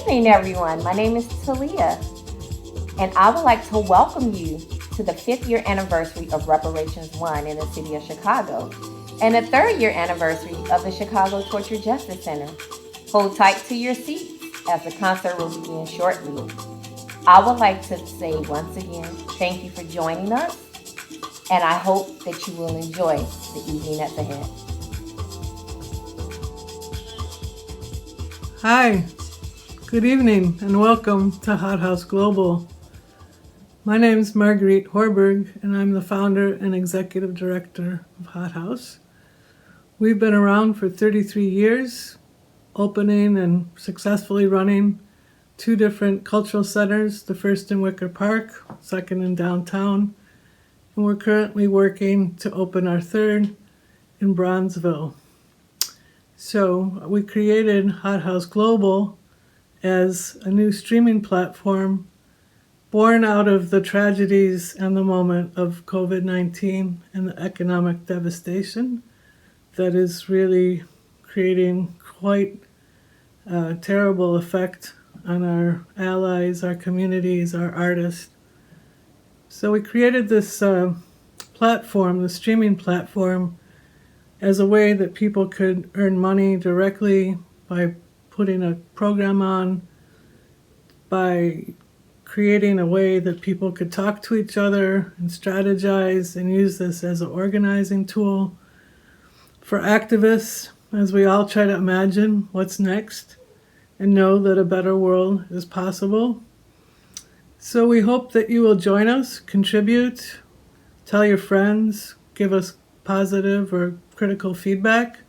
evening, everyone. My name is Talia, and I would like to welcome you to the 5th year anniversary of Reparations One in the city of Chicago and the 3rd year anniversary of the Chicago Torture Justice Center. Hold tight to your seats as the concert will begin shortly. I would like to say once again, thank you for joining us, and I hope that you will enjoy the evening that's ahead. Hi, good evening, and welcome to HotHouse Global. My name is Marguerite Horberg, and I'm the founder and executive director of HotHouse. We've been around for 33 years, opening and successfully running 2 different cultural centers, the first in Wicker Park, second in downtown, and we're currently working to open our 3rd in Bronzeville. So we created HotHouse Global as a new streaming platform born out of the tragedies and the moment of COVID-19 and the economic devastation that is really creating quite a terrible effect on our allies, our communities, our artists. So we created this platform, the streaming platform, as a way that people could earn money directly by putting a program on, by creating a way that people could talk to each other and strategize and use this as an organizing tool for activists as we all try to imagine what's next and know that a better world is possible. So we hope that you will join us, contribute, tell your friends, give us positive or critical feedback,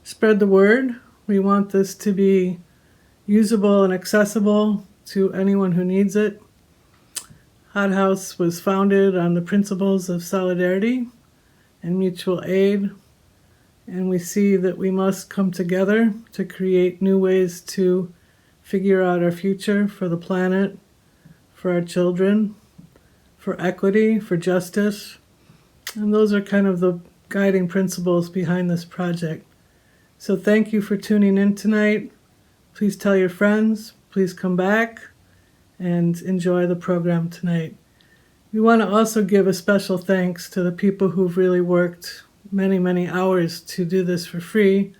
spread the word. We want this to be usable and accessible to anyone who needs it. HotHouse was founded on the principles of solidarity and mutual aid, and we see that we must come together to create new ways to figure out our future for the planet, for our children, for equity, for justice. And those are kind of the guiding principles behind this project. So thank you for tuning in tonight. Please tell your friends, please come back and enjoy the program tonight. We want to also give a special thanks to the people who've really worked many, many hours to do this for free.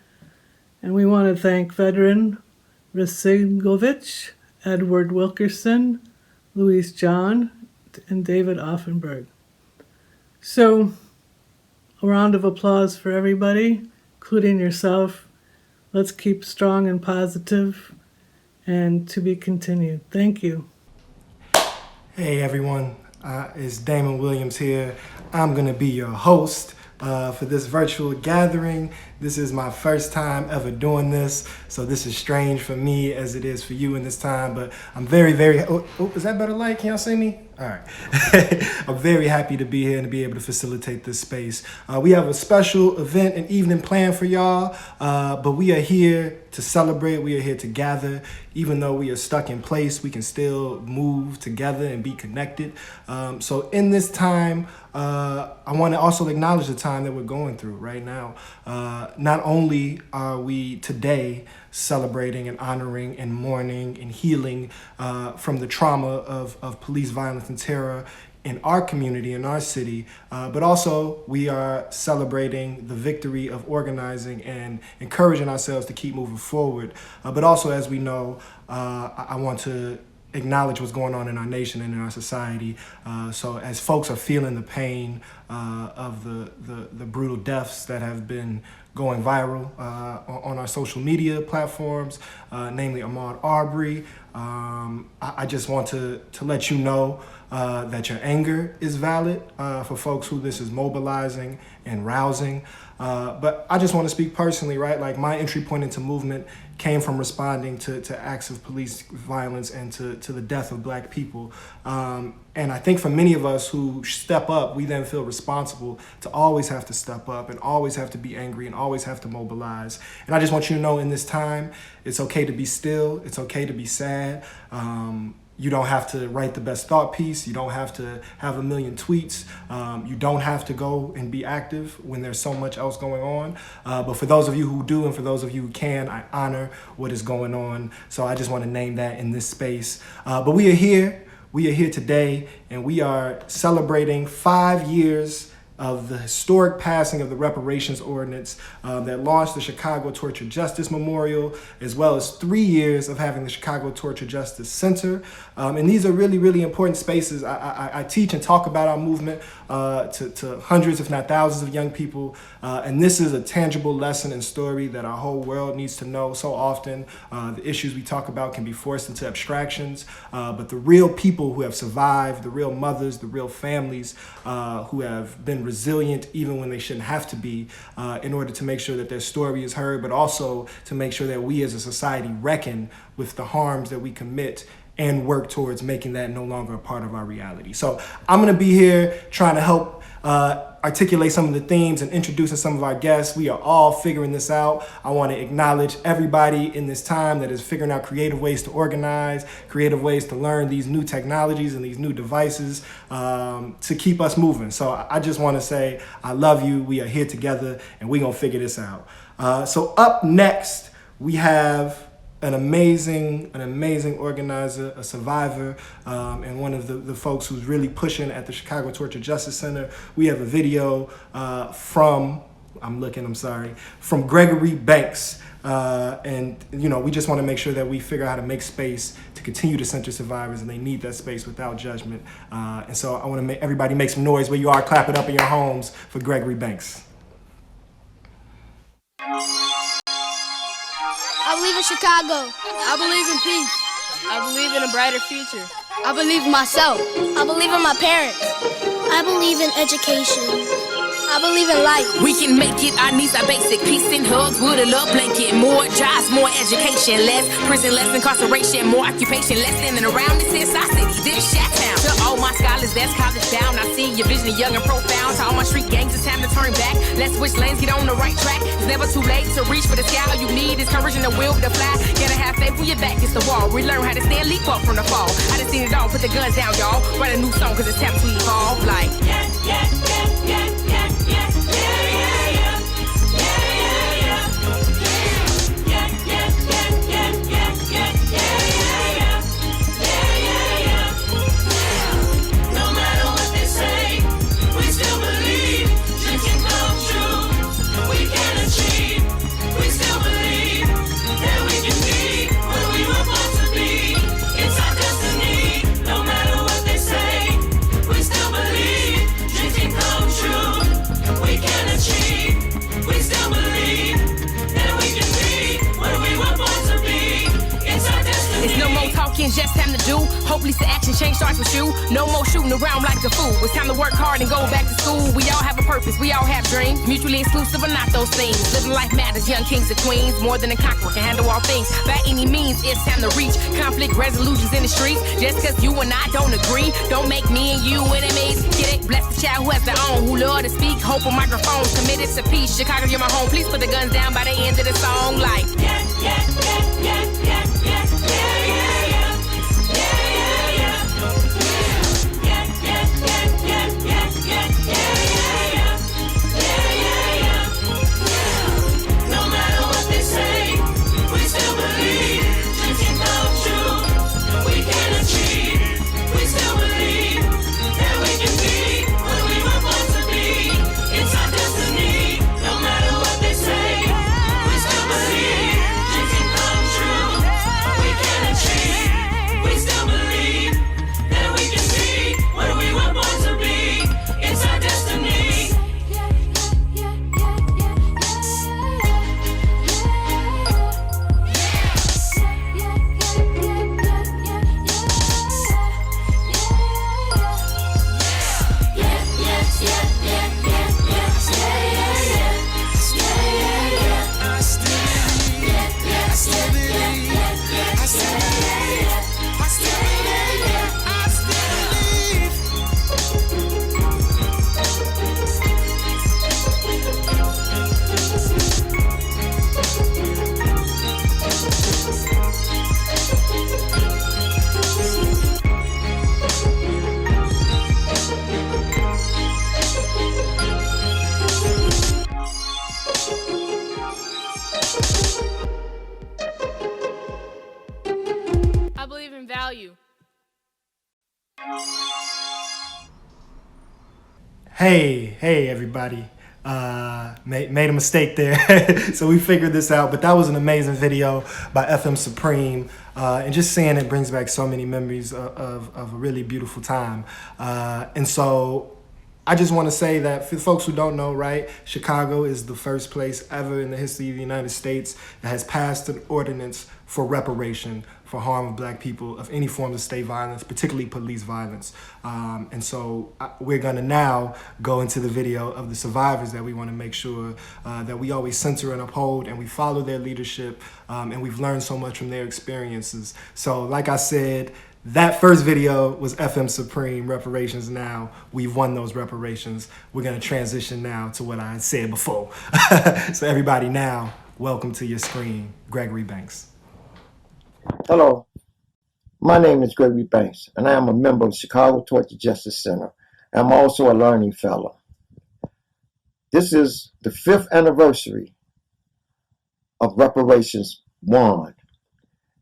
And we want to thank veteran Rasigovich, Edward Wilkerson, Louise John, and David Offenberg. So, a round of applause for everybody, including yourself. Let's keep strong and positive, and to be continued. Thank you. Hey everyone, it's Damon Williams here. I'm going to be your host for this virtual gathering. This is my first time ever doing this, so this is strange for me as it is for you in this time, but I'm very, is that better light? Can y'all see me? All right. I'm very happy to be here and to be able to facilitate this space. We have a special event and evening planned for y'all, but we are here to celebrate. We are here to gather. Even though we are stuck in place, we can still move together and be connected. So in this time, I want to also acknowledge the time that we're going through right now. Not only are we today celebrating and honoring and mourning and healing from the trauma of police violence and terror in our community, in our city, but also we are celebrating the victory of organizing and encouraging ourselves to keep moving forward. But also, as we know, I want to acknowledge what's going on in our nation and in our society. So as folks are feeling the pain of the brutal deaths that have been going viral on our social media platforms, namely Ahmaud Arbery, I just want to let you know that your anger is valid for folks who this is mobilizing and rousing. But I just want to speak personally, right? Like, my entry point into movement came from responding to acts of police violence and to the death of Black people. And I think for many of us who step up, we then feel responsible to always have to step up and always have to be angry and always have to mobilize. And I just want you to know, in this time, it's okay to be still. It's okay to be sad. You don't have to write the best thought piece. You don't have to have a million tweets. You don't have to go and be active when there's so much else going on. But for those of you who do, and for those of you who can, I honor what is going on. So I just want to name that in this space. But we are here. We are here today, and we are celebrating 5 years of the historic passing of the reparations ordinance that launched the Chicago Torture Justice Memorial, as well as 3 years of having the Chicago Torture Justice Center. And these are really, really important spaces. I teach and talk about our movement to hundreds, if not thousands of young people. And this is a tangible lesson and story that our whole world needs to know. So often, the issues we talk about can be forced into abstractions, but the real people who have survived, the real mothers, the real families who have been resilient even when they shouldn't have to be, in order to make sure that their story is heard, but also to make sure that we as a society reckon with the harms that we commit and work towards making that no longer a part of our reality. So I'm gonna be here trying to help articulate some of the themes and introducing some of our guests. We are all figuring this out. I want to acknowledge everybody in this time that is figuring out creative ways to organize, creative ways to learn these new technologies and these new devices to keep us moving. So I just want to say, I love you. We are here together and we're going to figure this out. So up next, we have an amazing organizer, a survivor, and one of the folks who's really pushing at the Chicago Torture Justice Center. We have a video from Gregory Banks. And we just want to make sure that we figure out how to make space to continue to center survivors, and they need that space without judgment. And so I want to make everybody make some noise where you are, clap it up in your homes for Gregory Banks. I believe in Chicago. I believe in peace. I believe in a brighter future. I believe in myself. I believe in my parents. I believe in education. I believe in life. We can make it, our needs are basic. Peace and hugs with a love blanket. More jobs, more education. Less prison, less incarceration. More occupation, less in and around. This is our city, this Chi-Town. To all my scholars, that's college down. I see your vision young and profound. To all my street gangs, it's time to turn back. Let's switch lanes, get on the right track. It's never too late to reach for the sky. All you need is courage and the will to fly. Gotta have faith when your back is the wall. We learn how to stand, leap up from the fall. I done seen it all, put the guns down, y'all. Write a new song, cause it's time to evolve. Like, yeah, yeah, yeah, yeah, yeah, yeah. Just time to do. Hopefully the action change starts with you. No more shooting around like a fool. It's time to work hard and go back to school. We all have a purpose, we all have dreams. Mutually exclusive or not those things. Living life matters, young kings and queens. More than a conqueror can handle all things. By any means, it's time to reach conflict resolutions in the streets. Just cause you and I don't agree, don't make me and you enemies. Get it? Bless the child who has their own, who love to speak, hope on microphones, committed to peace. Chicago, you're my home. Please put the guns down by the end of the song. Like, yeah, yeah, yeah, yeah, yeah, yeah, yeah, yeah. Hey, everybody. Made a mistake there. So we figured this out, but that was an amazing video by FM Supreme. And just seeing it brings back so many memories of a really beautiful time. And so I just want to say that for folks who don't know, right, Chicago is the first place ever in the history of the United States that has passed an ordinance for reparation for harm of black people of any form of state violence, particularly police violence. And so we're going to now go into the video of the survivors that we want to make sure that we always center and uphold, and we follow their leadership, and we've learned so much from their experiences. So like I said, that first video was FM Supreme, Reparations Now. We've won those reparations. We're going to transition now to what I had said before. So everybody now, welcome to your screen, Gregory Banks. Hello, my name is Gregory Banks, and I am a member of the Chicago Torture Justice Center. I'm also a learning fellow. This is the 5th anniversary of Reparations 1.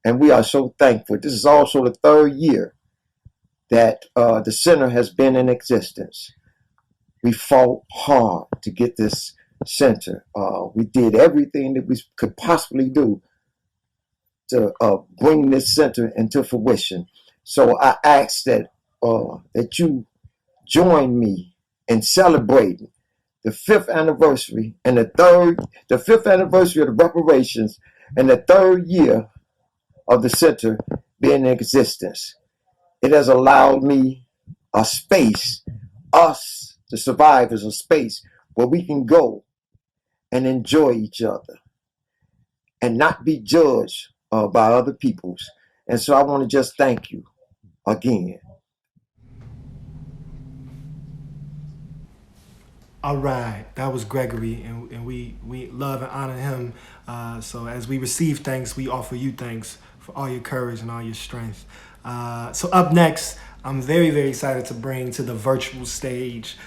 And we are so thankful. This is also the 3rd year that the center has been in existence. We fought hard to get this center. We did everything that we could possibly do to bring this center into fruition. So I ask that that you join me in celebrating the 5th anniversary and the 5th anniversary of the reparations and the 3rd year of the center being in existence. It has allowed me a space, us, the survivors, a space where we can go and enjoy each other and not be judged by other peoples. And so I want to just thank you again. All right, that was Gregory, and we love and honor him. So as we receive thanks, we offer you thanks for all your courage and all your strength. So up next, I'm very, very excited to bring to the virtual stage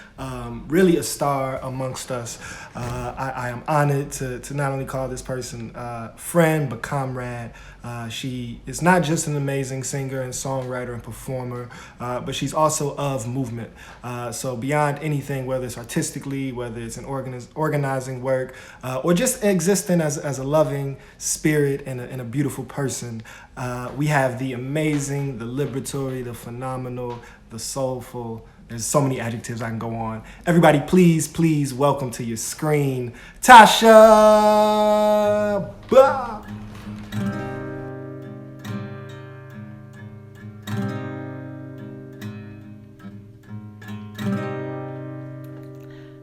really a star amongst us. I am honored to not only call this person friend, but comrade. She is not just an amazing singer and songwriter and performer, but she's also of movement. So beyond anything, whether it's artistically, whether it's in organizing work, or just existing as a loving spirit and a beautiful person, we have the amazing, the liberatory, the phenomenal, the soulful. There's so many adjectives I can go on. Everybody, please welcome to your screen, Tasha. Bah!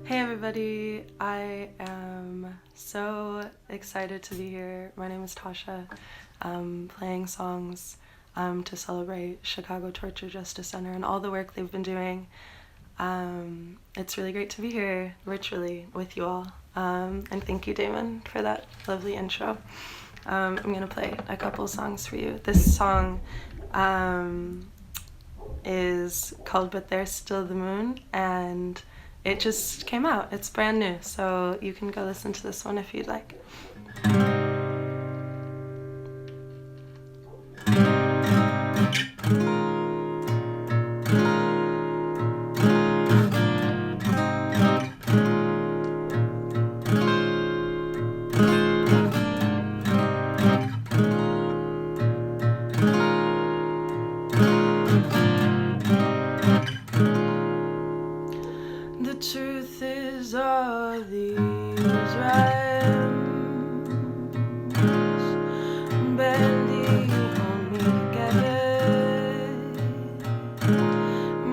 Hey everybody, I am so excited to be here. My name is Tasha. I'm playing songs to celebrate Chicago Torture Justice Center and all the work they've been doing. It's really great to be here virtually with you all. And thank you, Damon, for that lovely intro. I'm gonna play a couple songs for you. This song is called But There's Still the Moon, and it just came out. It's brand new, so you can go listen to this one if you'd like. The truth is all these rhymes barely hold me together,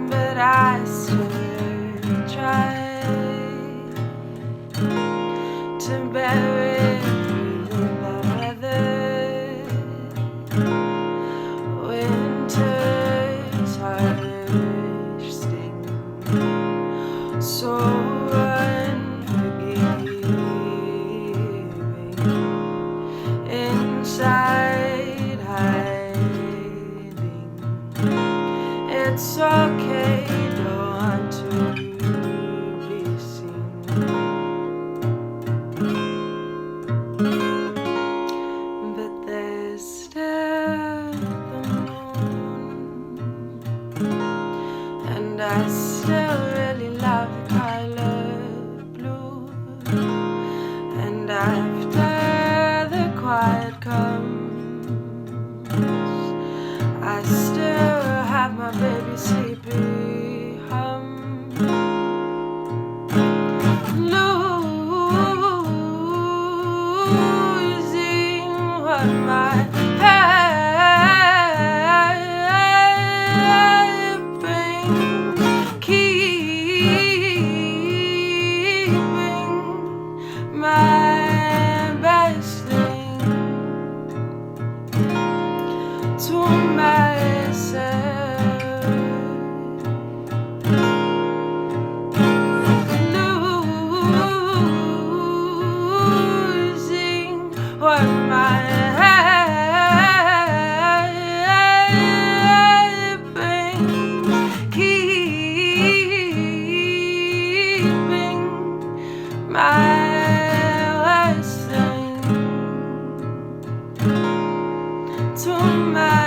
but I still try to bear it through the bad weather. Winter's harsh sting, so unforgiving, inside hiding. It's okay, don't want to be seen, but there's still the moon. And I still really love the color blue. And after the quiet comes, I still have my baby sleepy hum. Losing what my head brings, keeping my best thing to myself. Losing what my head brings, keeping my last thing to myself.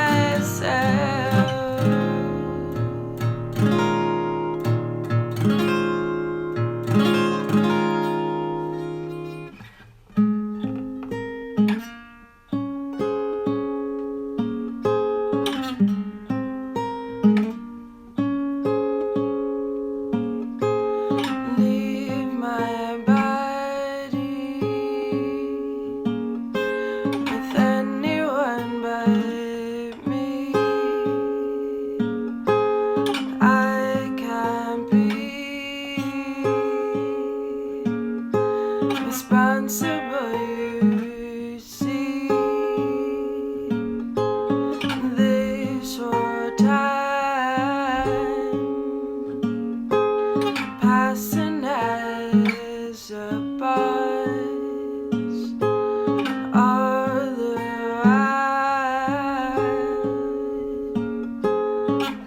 Leave my body with anyone but me. I can't be responsible, you see. This whole time passing as a buzz, all the while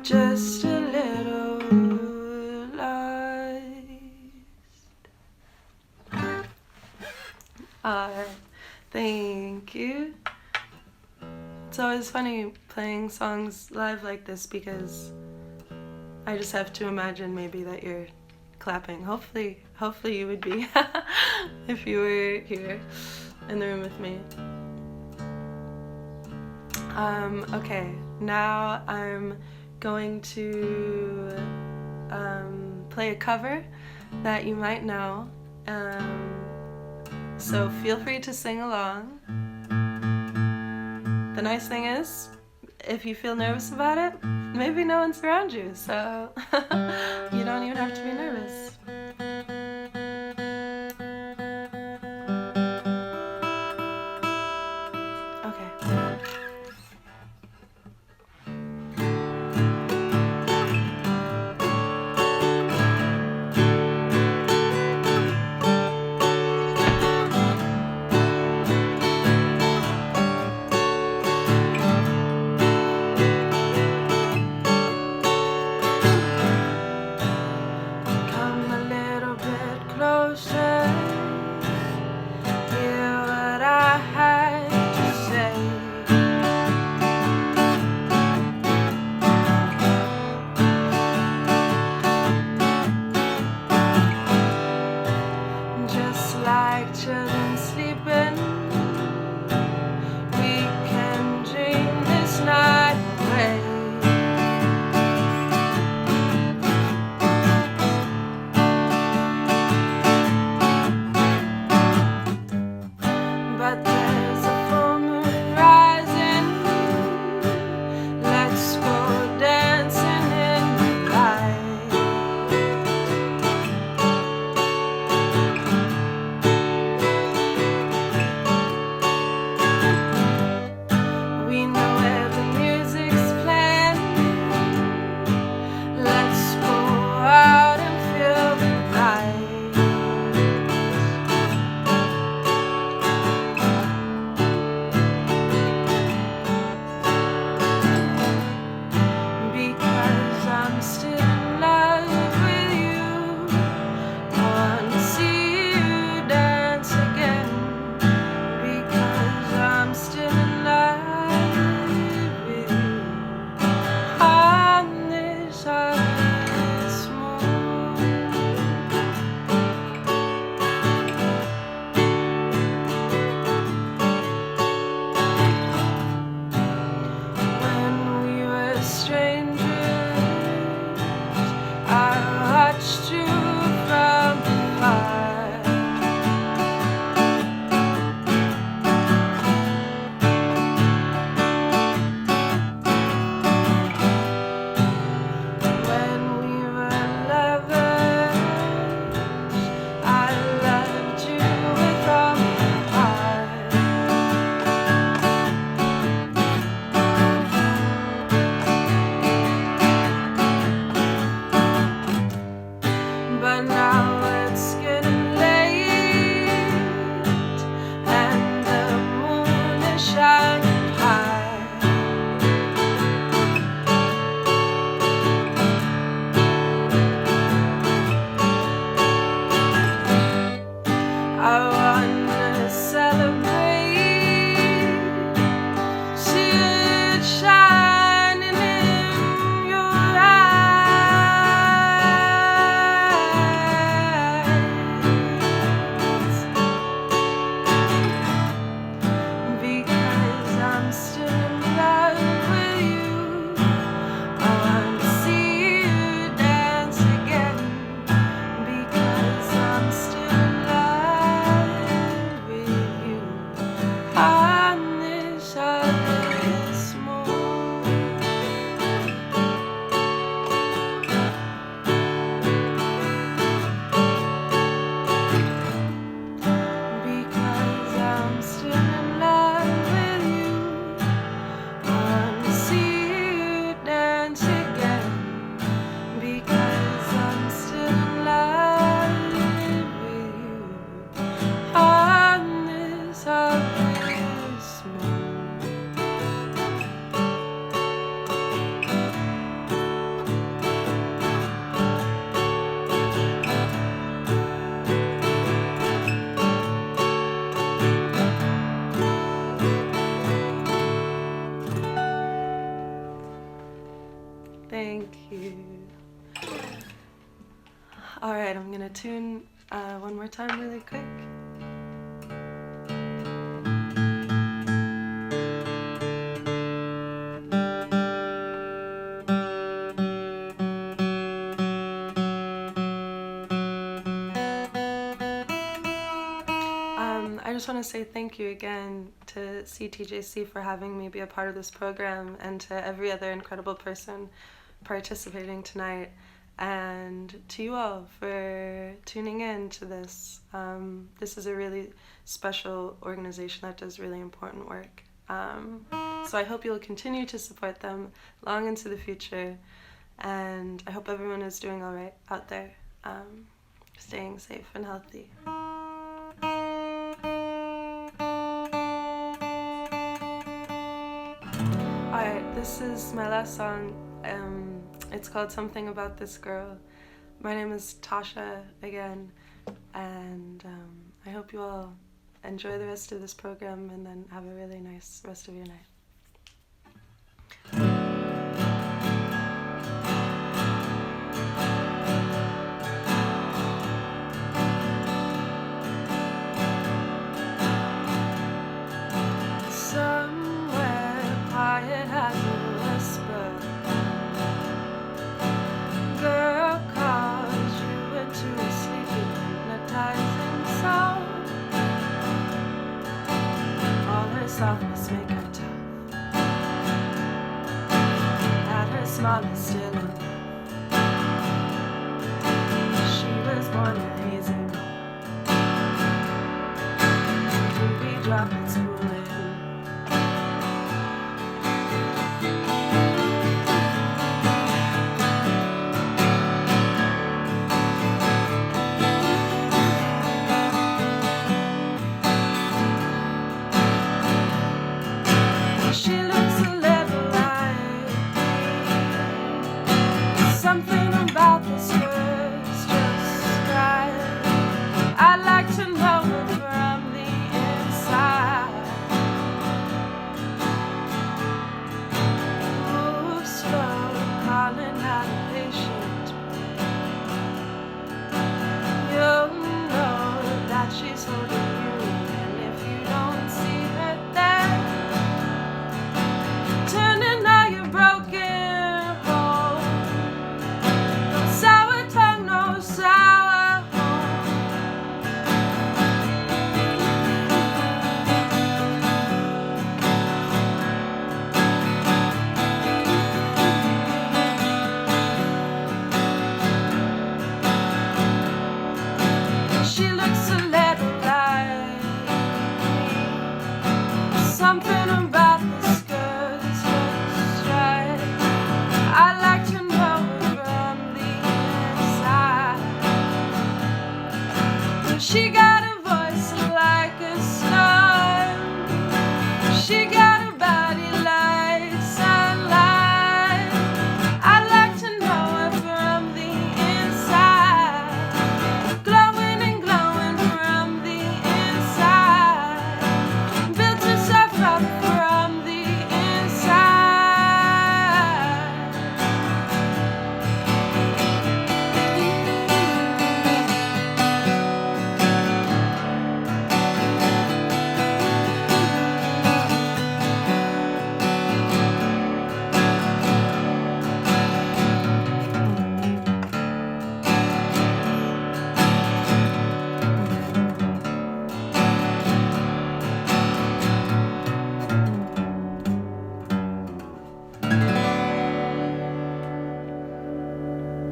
just a little lost. Thank you. It's always funny playing songs live like this because I just have to imagine maybe that you're clapping. Hopefully you would be if you were here in the room with me. Okay, now I'm going to play a cover that you might know. So feel free to sing along. The nice thing is, if you feel nervous about it, maybe no one's around you, so you don't even have to be nervous. Okay. Come Alright, I'm gonna tune one more time really quick. I just want to say thank you again to CTJC for having me be a part of this program, and to every other incredible person participating tonight, and to you all for tuning in to this. This is a really special organization that does really important work. So I hope you'll continue to support them long into the future, and I hope everyone is doing all right out there, staying safe and healthy. Alright, this is my last song. It's called Something About This Girl. My name is Tasha again, and I hope you all enjoy the rest of this program and then have a really nice rest of your night. Softness make her tough. At her smallest still enough. She was born a hazy moon. Ruby droplets cooling. Something about this girl's just right. I'd like to know it from the inside. Move slow, calling out a patient breath. You'll know that she's holding you, and if you don't see her there, turning all your broken. She looks a little like me. Something about this girl is just right. I'd like to know it from the inside. She got a voice like a storm. She got a body like sunlight. I'd like to know it from the inside. Glowing and glowing from the inside. Built herself up from the inside.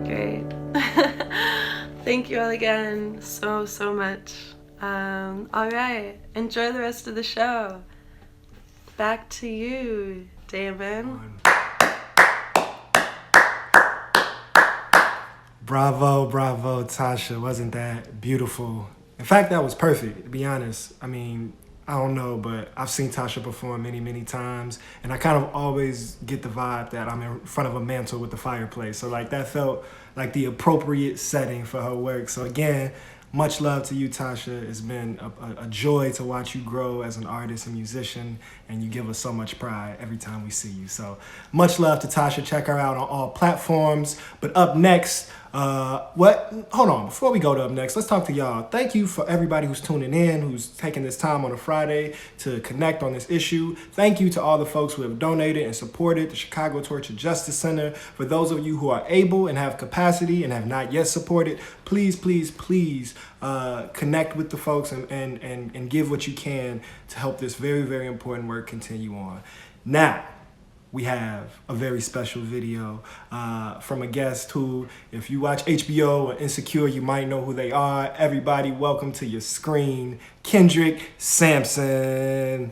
Great. Thank you all again so much. All right, enjoy the rest of the show. Back to you, Damon. Bravo, bravo, Tasha. Wasn't that beautiful? In fact, that was perfect, to be honest. I mean, I don't know, but I've seen Tasha perform many times, and I kind of always get the vibe that I'm in front of a mantle with the fireplace. So like that felt like the appropriate setting for her work. So again, Much love to you, Tasha. It's been a joy to watch you grow as an artist and musician, and you give us so much pride every time we see you. So much love to Tasha. Check her out on all platforms. But up next, hold on, before we go to up next, let's talk to y'all. Thank you for everybody who's tuning in, who's taking this time on a Friday to connect on this issue. Thank you to all the folks who have donated and supported the Chicago Torture Justice Center. For those of you who are able and have capacity and have not yet supported, please connect with the folks and give what you can to help this very, very important work continue on. Now, we have a very special video from a guest who, if you watch HBO or Insecure, you might know who they are. Everybody, welcome to your screen, Kendrick Sampson.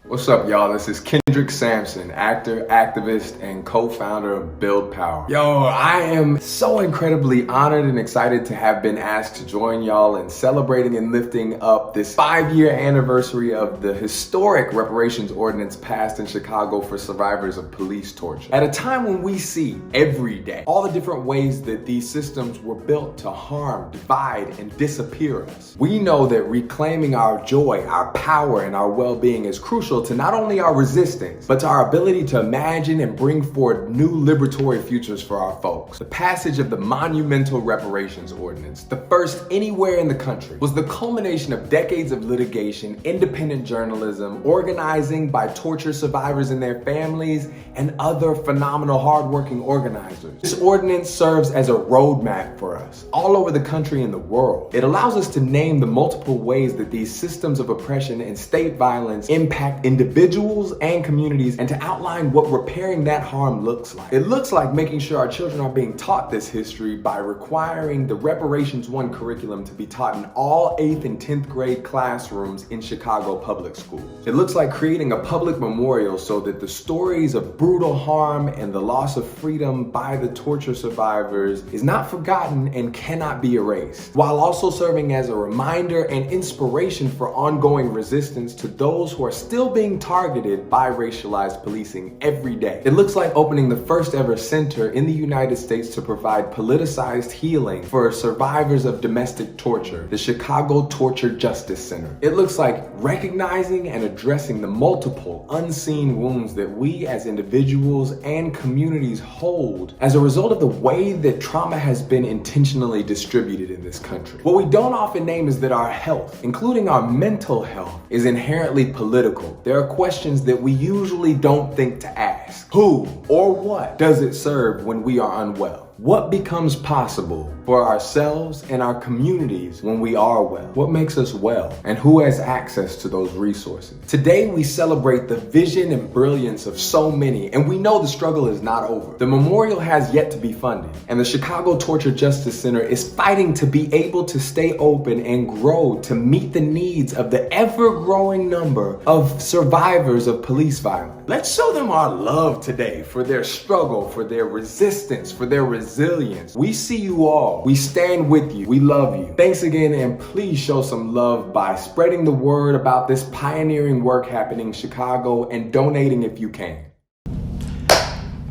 What's up, y'all? This is Kendrick Sampson, actor, activist, and co-founder of Build Power. Yo, I am so incredibly honored and excited to have been asked to join y'all in celebrating and lifting up this 5-year anniversary of the historic reparations ordinance passed in Chicago for survivors of police torture. At a time when we see every day all the different ways that these systems were built to harm, divide, and disappear us, we know that reclaiming our joy, our power, and our well-being is crucial to not only our resistance, but to our ability to imagine and bring forward new liberatory futures for our folks. The passage of the monumental reparations ordinance, the first anywhere in the country, was the culmination of decades of litigation, independent journalism, organizing by torture survivors and their families, and other phenomenal hardworking organizers. This ordinance serves as a roadmap for us all over the country and the world. It allows us to name the multiple ways that these systems of oppression and state violence impact individuals and communities, and to outline what repairing that harm looks like. It looks like making sure our children are being taught this history by requiring the Reparations 1 curriculum to be taught in all 8th and 10th grade classrooms in Chicago public schools. It looks like creating a public memorial so that the stories of brutal harm and the loss of freedom by the torture survivors is not forgotten and cannot be erased, while also serving as a reminder and inspiration for ongoing resistance to those who are still being targeted by racialized policing every day. It looks like opening the first ever center in the United States to provide politicized healing for survivors of domestic torture, the Chicago Torture Justice Center. It looks like recognizing and addressing the multiple unseen wounds that we as individuals and communities hold as a result of the way that trauma has been intentionally distributed in this country. What we don't often name is that our health, including our mental health, is inherently political. There are questions that we usually don't think to ask. Who or what does it serve when we are unwell? What becomes possible for ourselves and our communities when we are well? What makes us well? And who has access to those resources? Today, we celebrate the vision and brilliance of so many, and we know the struggle is not over. The memorial has yet to be funded, and the Chicago Torture Justice Center is fighting to be able to stay open and grow to meet the needs of the ever-growing number of survivors of police violence. Let's show them our love today for their struggle, for their resistance, for their resilience. We see you all. We stand with you. We love you. Thanks again, and please show some love by spreading the word about this pioneering work happening in Chicago and donating if you can.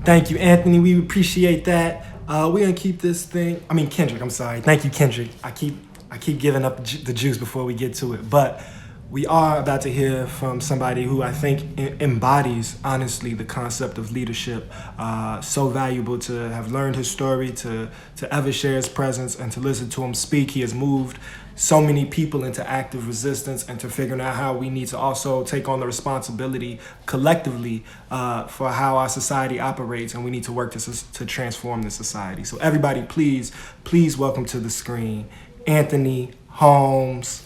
Thank you, Anthony. We appreciate that. We're gonna keep this thing. Kendrick. I'm sorry. Thank you, Kendrick. I keep giving up the juice before we get to it, but we are about to hear from somebody who I think embodies, honestly, the concept of leadership. So valuable to have learned his story, to ever share his presence, and to listen to him speak. He has moved so many people into active resistance and to figuring out how we need to also take on the responsibility collectively for how our society operates, and we need to work to transform the society. So everybody, please welcome to the screen, Anthony Holmes.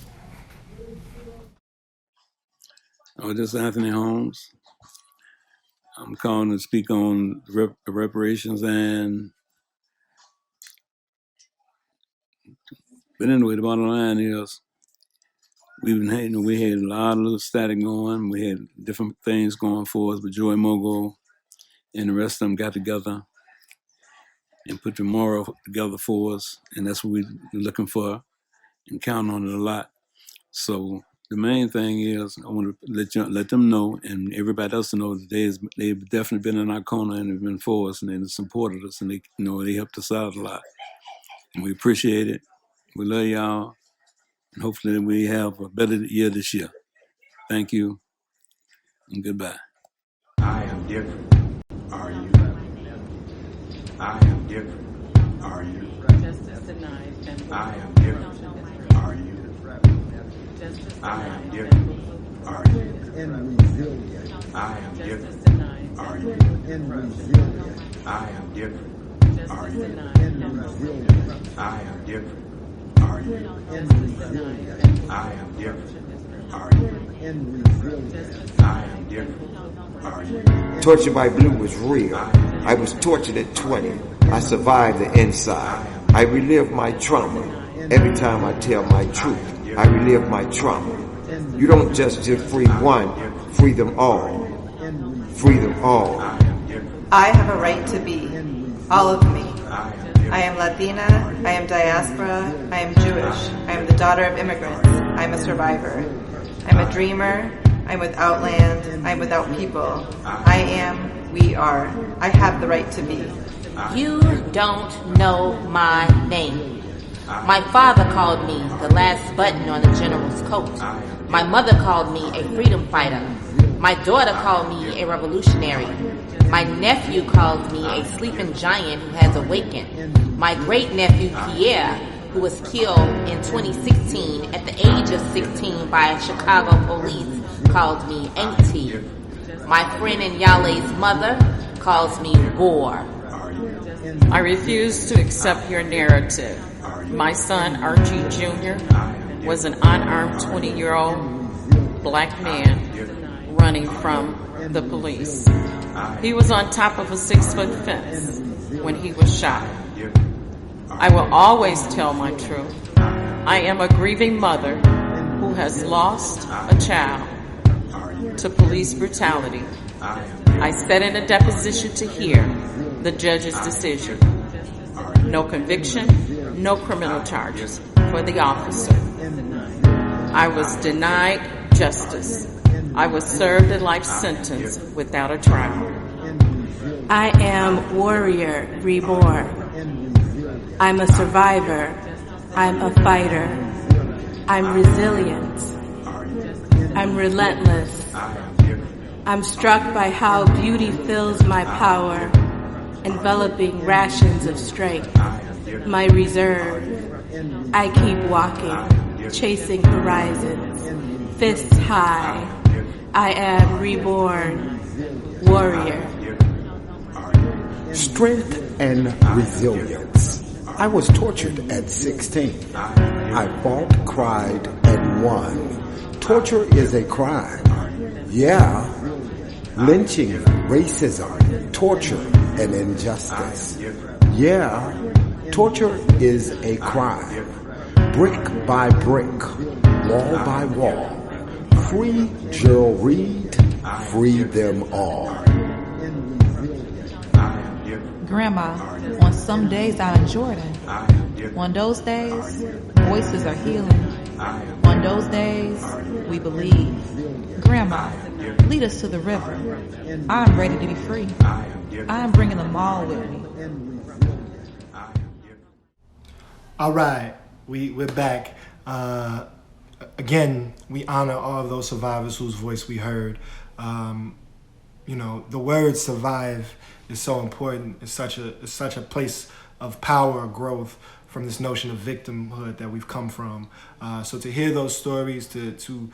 Oh, this is Anthony Holmes. I'm calling to speak on reparations but anyway, the bottom line is we had a lot of little static going. We had different things going for us, but Joey Mogul and the rest of them got together and put the moral together for us, and that's what we're looking for and counting on it a lot. So the main thing is I want to let them know, and everybody else to know, that they've definitely been in our corner and have been for us, and they supported us, and they helped us out a lot, and we appreciate it. We love y'all. And hopefully we have a better year this year. Thank you and goodbye. I am different. Are you? I am different. Are you? I am different. Are you? I am different. Are you? I am different. Are you? I am different. Are you? I am different. Are you? I am different. Are you? I am different. Are you? Tortured by Blue was real. I was tortured at 20. I survived the inside. I relive my trauma. Every time I tell my truth, I relive my trauma. You don't just free one, free them all. Free them all. I have a right to be. All of me. I am Latina, I am diaspora, I am Jewish, I am the daughter of immigrants, I am a survivor. I'm a dreamer, I'm without land, I'm without people. I am, we are. I have the right to be. You don't know my name. My father called me the last button on the general's coat. My mother called me a freedom fighter. My daughter called me a revolutionary. My nephew called me a sleeping giant who has awakened. My great-nephew Pierre, who was killed in 2016 at the age of 16 by Chicago police, called me Auntie. My friend Nyale's mother calls me Gore. I refuse to accept your narrative. My son, Archie Jr., was an unarmed 20-year-old black man running from the police. He was on top of a 6-foot fence when he was shot. I will always tell my truth. I am a grieving mother who has lost a child to police brutality. I sat in a deposition to hear the judge's decision. No conviction, no criminal charges for the officer. I was denied justice. I was served a life sentence without a trial. I am warrior reborn. I'm a survivor. I'm a fighter. I'm resilient. I'm relentless. I'm struck by how beauty fills my power, enveloping rations of strength. My reserve. I keep walking, chasing horizons, fists high. I am reborn, warrior. Strength and resilience. I was tortured at 16. I fought, cried, and won. Torture is a crime. Yeah. Lynching, racism, torture, and injustice. Yeah. Torture is a crime. Brick by brick, wall by wall. Free Gerald Reed, free them all. Grandma, on some days out in Jordan, on those days, voices are healing. On those days, we believe. Grandma, lead us to the river. I'm ready to be free. I'm bringing them all with me. All right, we're back. Again, we honor all of those survivors whose voice we heard. The word survive is so important. It's such a place of power, growth from this notion of victimhood that we've come from. So to hear those stories, to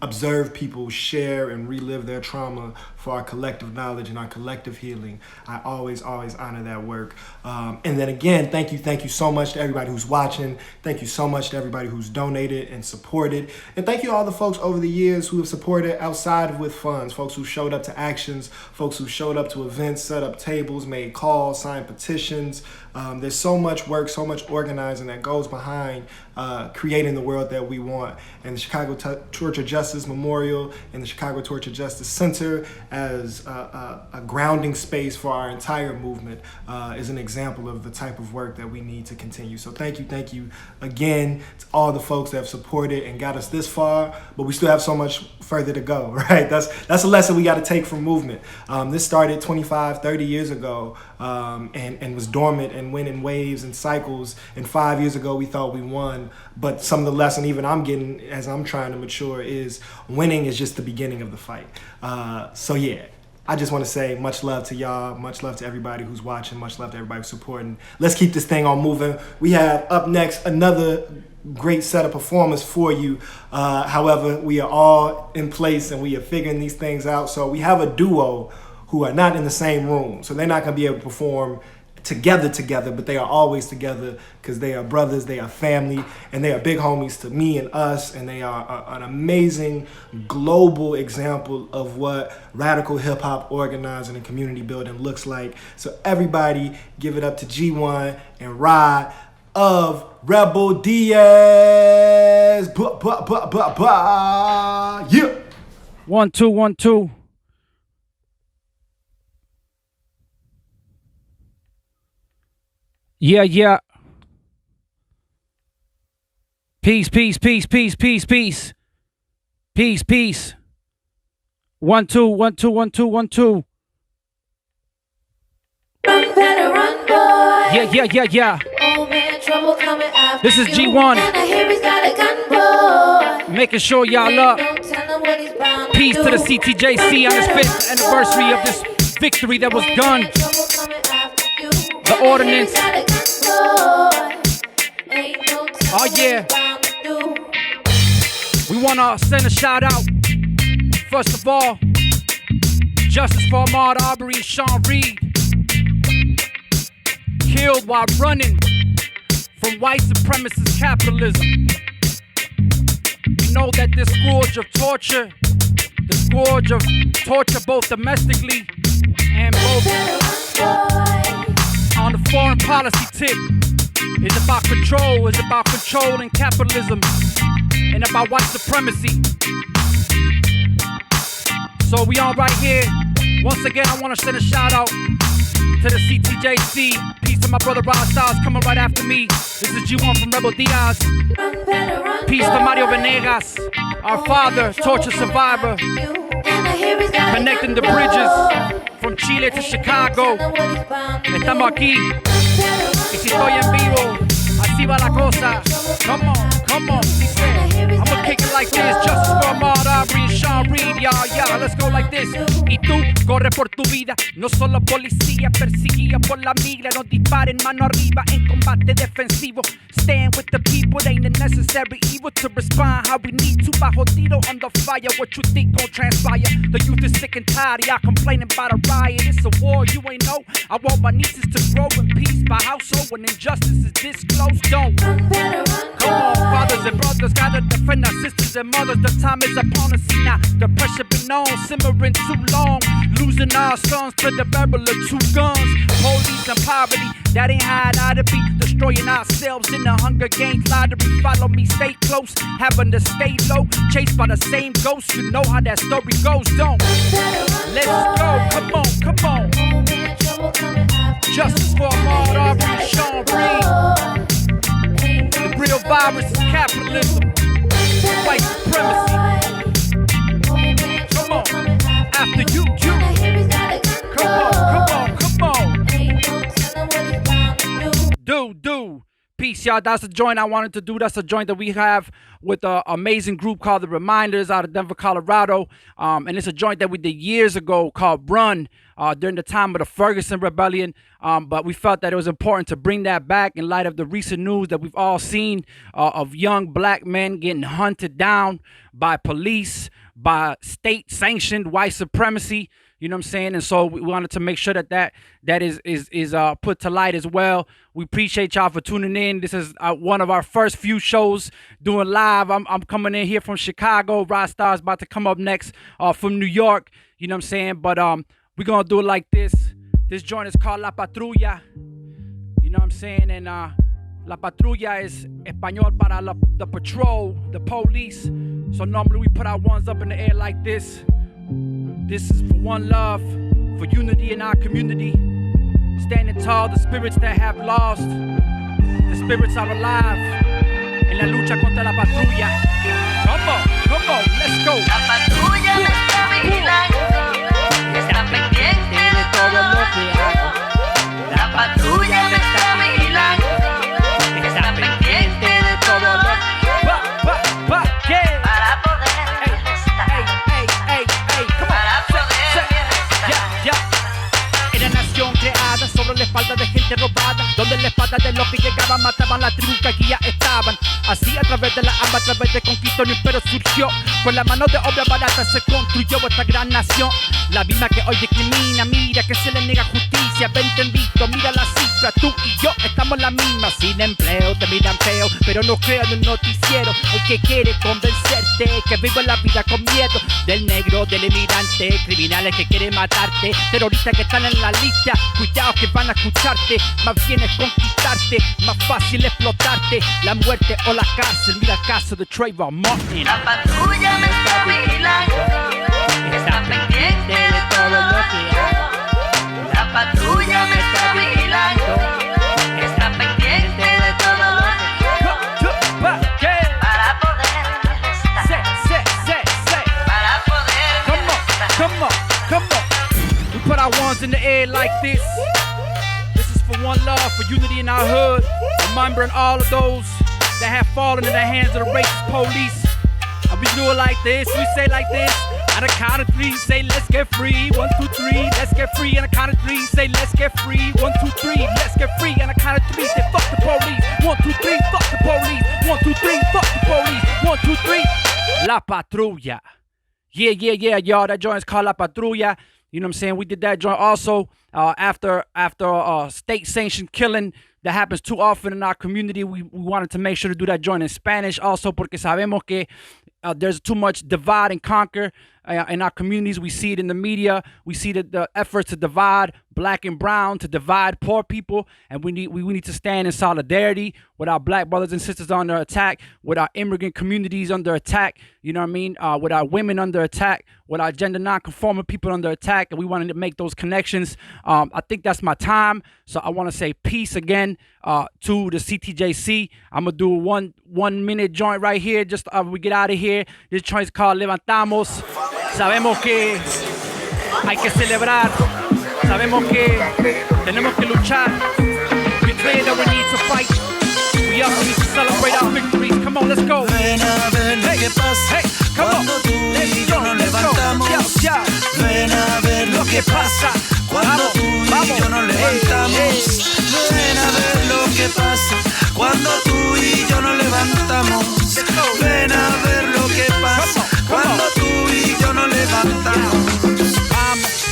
observe people share and relive their trauma for our collective knowledge and our collective healing, I always honor that work. And then again, thank you so much to everybody who's watching. Thank you so much to everybody who's donated and supported. And thank you all the folks over the years who have supported outside of with funds, folks who showed up to actions, folks who showed up to events, set up tables, made calls, signed petitions. There's so much work, so much organizing that goes behind creating the world that we want. And the Chicago Torture Justice Memorial and the Chicago Torture Justice Center as a grounding space for our entire movement is an example of the type of work that we need to continue. So thank you again to all the folks that have supported and got us this far, but we still have so much further to go, right? That's a lesson we got to take from movement. This started 25, 30 years ago and was dormant and went in waves and cycles. And 5 years ago, we thought we won. But some of the lesson even I'm getting as I'm trying to mature is winning is just the beginning of the fight. So yeah, I just want to say much love to y'all, much love to everybody who's watching, much love to everybody who's supporting. Let's keep this thing on moving. We have up next another great set of performers for you. However, we are all in place and we are figuring these things out. So we have a duo who are not in the same room. So they're not going to be able to perform together, but they are always together because they are brothers, they are family, and they are big homies to me and us, and they are an amazing global example of what radical hip-hop organizing and community building looks like. So everybody give it up to G1 and Rod of Rebel Diaz. Yeah. 1 2 1 2. Yeah. Peace. Peace. 1 2 1 2 1 2 1 2. Run, better run, boy. Yeah. Oh man, trouble coming after This is you. G1. And I hear he's got a gun, boy. Making sure y'all up. Don't tell him what he's bound Peace to the do. CTJC on this 5th anniversary of this victory that was done. Trouble coming after you. The And I hear ordinance. he's got a gun, boy. Ain't no telling Oh yeah. what he's bound to do. We want to send a shout out. First of all, justice for Ahmaud Arbery and Sean Reed. Killed while running from white supremacist capitalism. We know that this scourge of torture, both domestically and both on the foreign policy tip, is about control, is about controlling capitalism and about white supremacy. So we on right here. Once again, I want to send a shout out to the CTJC. Peace to my brother Rod Styles coming right after me. This is G1 from Rebel Diaz. Peace to Mario Venegas, our father, torture survivor. Connecting the bridges from Chile to Chicago. Estamos aquí. Y si estoy en vivo, así va la cosa. Come on, dice. I'ma kick it like this. Justice for Ahmaud Arbery and Sean Reed, y'all. Let's go like this. Y tú, corre por tu vida. No solo policía, perseguida por la migra. No disparen mano arriba en combate defensivo. Stand with the people, ain't a necessary evil to respond how we need to. Bajo tiro under fire, what you think gon' transpire? The youth is sick and tired, y'all complaining about a riot. It's a war, you ain't know. I want my nieces to grow in peace by household when injustice is this close. Don't. Come on, fathers and brothers, gotta defend our sisters and mothers. The time is upon us, see now. The pressure been on, simmering too long. Losing our sons to the barrel of 2 guns. Police and poverty, that ain't how it ought to be. Destroying ourselves in the Hunger Games lottery. Follow me, stay close, having to stay low. Chased by the same ghosts, you know how that story goes, don't. Let's go, come on. Justice for Ahmaud Arbery and Sean Reed. The real virus is capitalism, white supremacy. Come on, after you. Come on. Do. Peace, y'all. That's the joint I wanted to do. That's a joint that we have with an amazing group called The Reminders out of Denver, Colorado. And it's a joint that we did years ago called Run during the time of the Ferguson Rebellion. But we felt that it was important to bring that back in light of the recent news that we've all seen of young black men getting hunted down by police, by state-sanctioned white supremacy. You know what I'm saying? And so we wanted to make sure that is put to light as well. We appreciate y'all for tuning in. This is one of our first few shows doing live. I'm coming in here from Chicago. Rod Star's about to come up next from New York. You know what I'm saying? But we're going to do it like this. This joint is called La Patrulla. You know what I'm saying? And La Patrulla is Espanol para the patrol, the police. So normally we put our ones up in the air like this. This is for one love, for unity in our community. Standing tall, the spirits that have lost, the spirits are alive. En la lucha contra la patrulla. Come on, let's go. La patrulla me está vigilando, está pendiente de todo lo que hago. espada, donde la espada de los que llegaban mataban la tribu que aquí ya estaban. Así a través de la hambre, a través de conquista, un imperio surgió. Con la mano de obra barata se construyó esta gran nación. La misma que hoy discrimina, mira que se le niega justicia. Vente en visto, mira la cifra, tú y yo estamos la misma. Sin empleo, te miran feo, pero no crean en un noticiero. El que quiere convencerte que vive la vida con miedo. Del negro, del inmigrante, criminales que quieren matarte, terroristas que están en la lista. Cuidado que van a escucharte, más bien es conquistarte, más fácil explotarte. La muerte o la cárcel, mira el caso de Trayvon Martin. La patrulla me está vigilando, está pendiente de todo lo que hago. La patrulla me está vigilando, está pendiente de todo lo que hago. Para poder estar, para poder Come on. We put our ones in the air like this. This is for one love, for unity in our hood. Remembering all of those that have fallen in the hands of the racist police. And we do it like this, we say like this. On a count of three, say let's get free. 1, 2, 3, let's get free. On a count of three, say let's get free. 1, 2, 3, let's get free. On a count of three, say fuck the police. 1, 2, 3, fuck the police. 1, 2, 3, fuck the police. 1, 2, 3. La Patrulla. Yeah, y'all. That joint is called La Patrulla. You know what I'm saying? We did that joint also after state-sanctioned killing that happens too often in our community. We wanted to make sure to do that joint in Spanish also porque sabemos que there's too much divide and conquer in our communities. We see it in the media. We see the efforts to divide black and brown, to divide poor people, and we need to stand in solidarity with our black brothers and sisters under attack, with our immigrant communities under attack, you know what I mean, with our women under attack, with our gender non-conforming people under attack, and we wanted to make those connections. I think that's my time, so I want to say peace again to the CTJC. I'm going to do a one minute joint right here, just we get out of here. This joint is called Levantamos. Sabemos que hay que celebrar. Sabemos que tenemos que luchar. We're clear that we need to fight. We also need to celebrate our victories. Come on, let's go. Ven a ver lo que pasa cuando tú y yo nos levantamos. Ven a ver lo que pasa cuando tú y yo nos levantamos. Ven a ver lo que pasa cuando tú y yo nos levantamos. Ven a ver lo que pasa cuando tú y yo nos levantamos.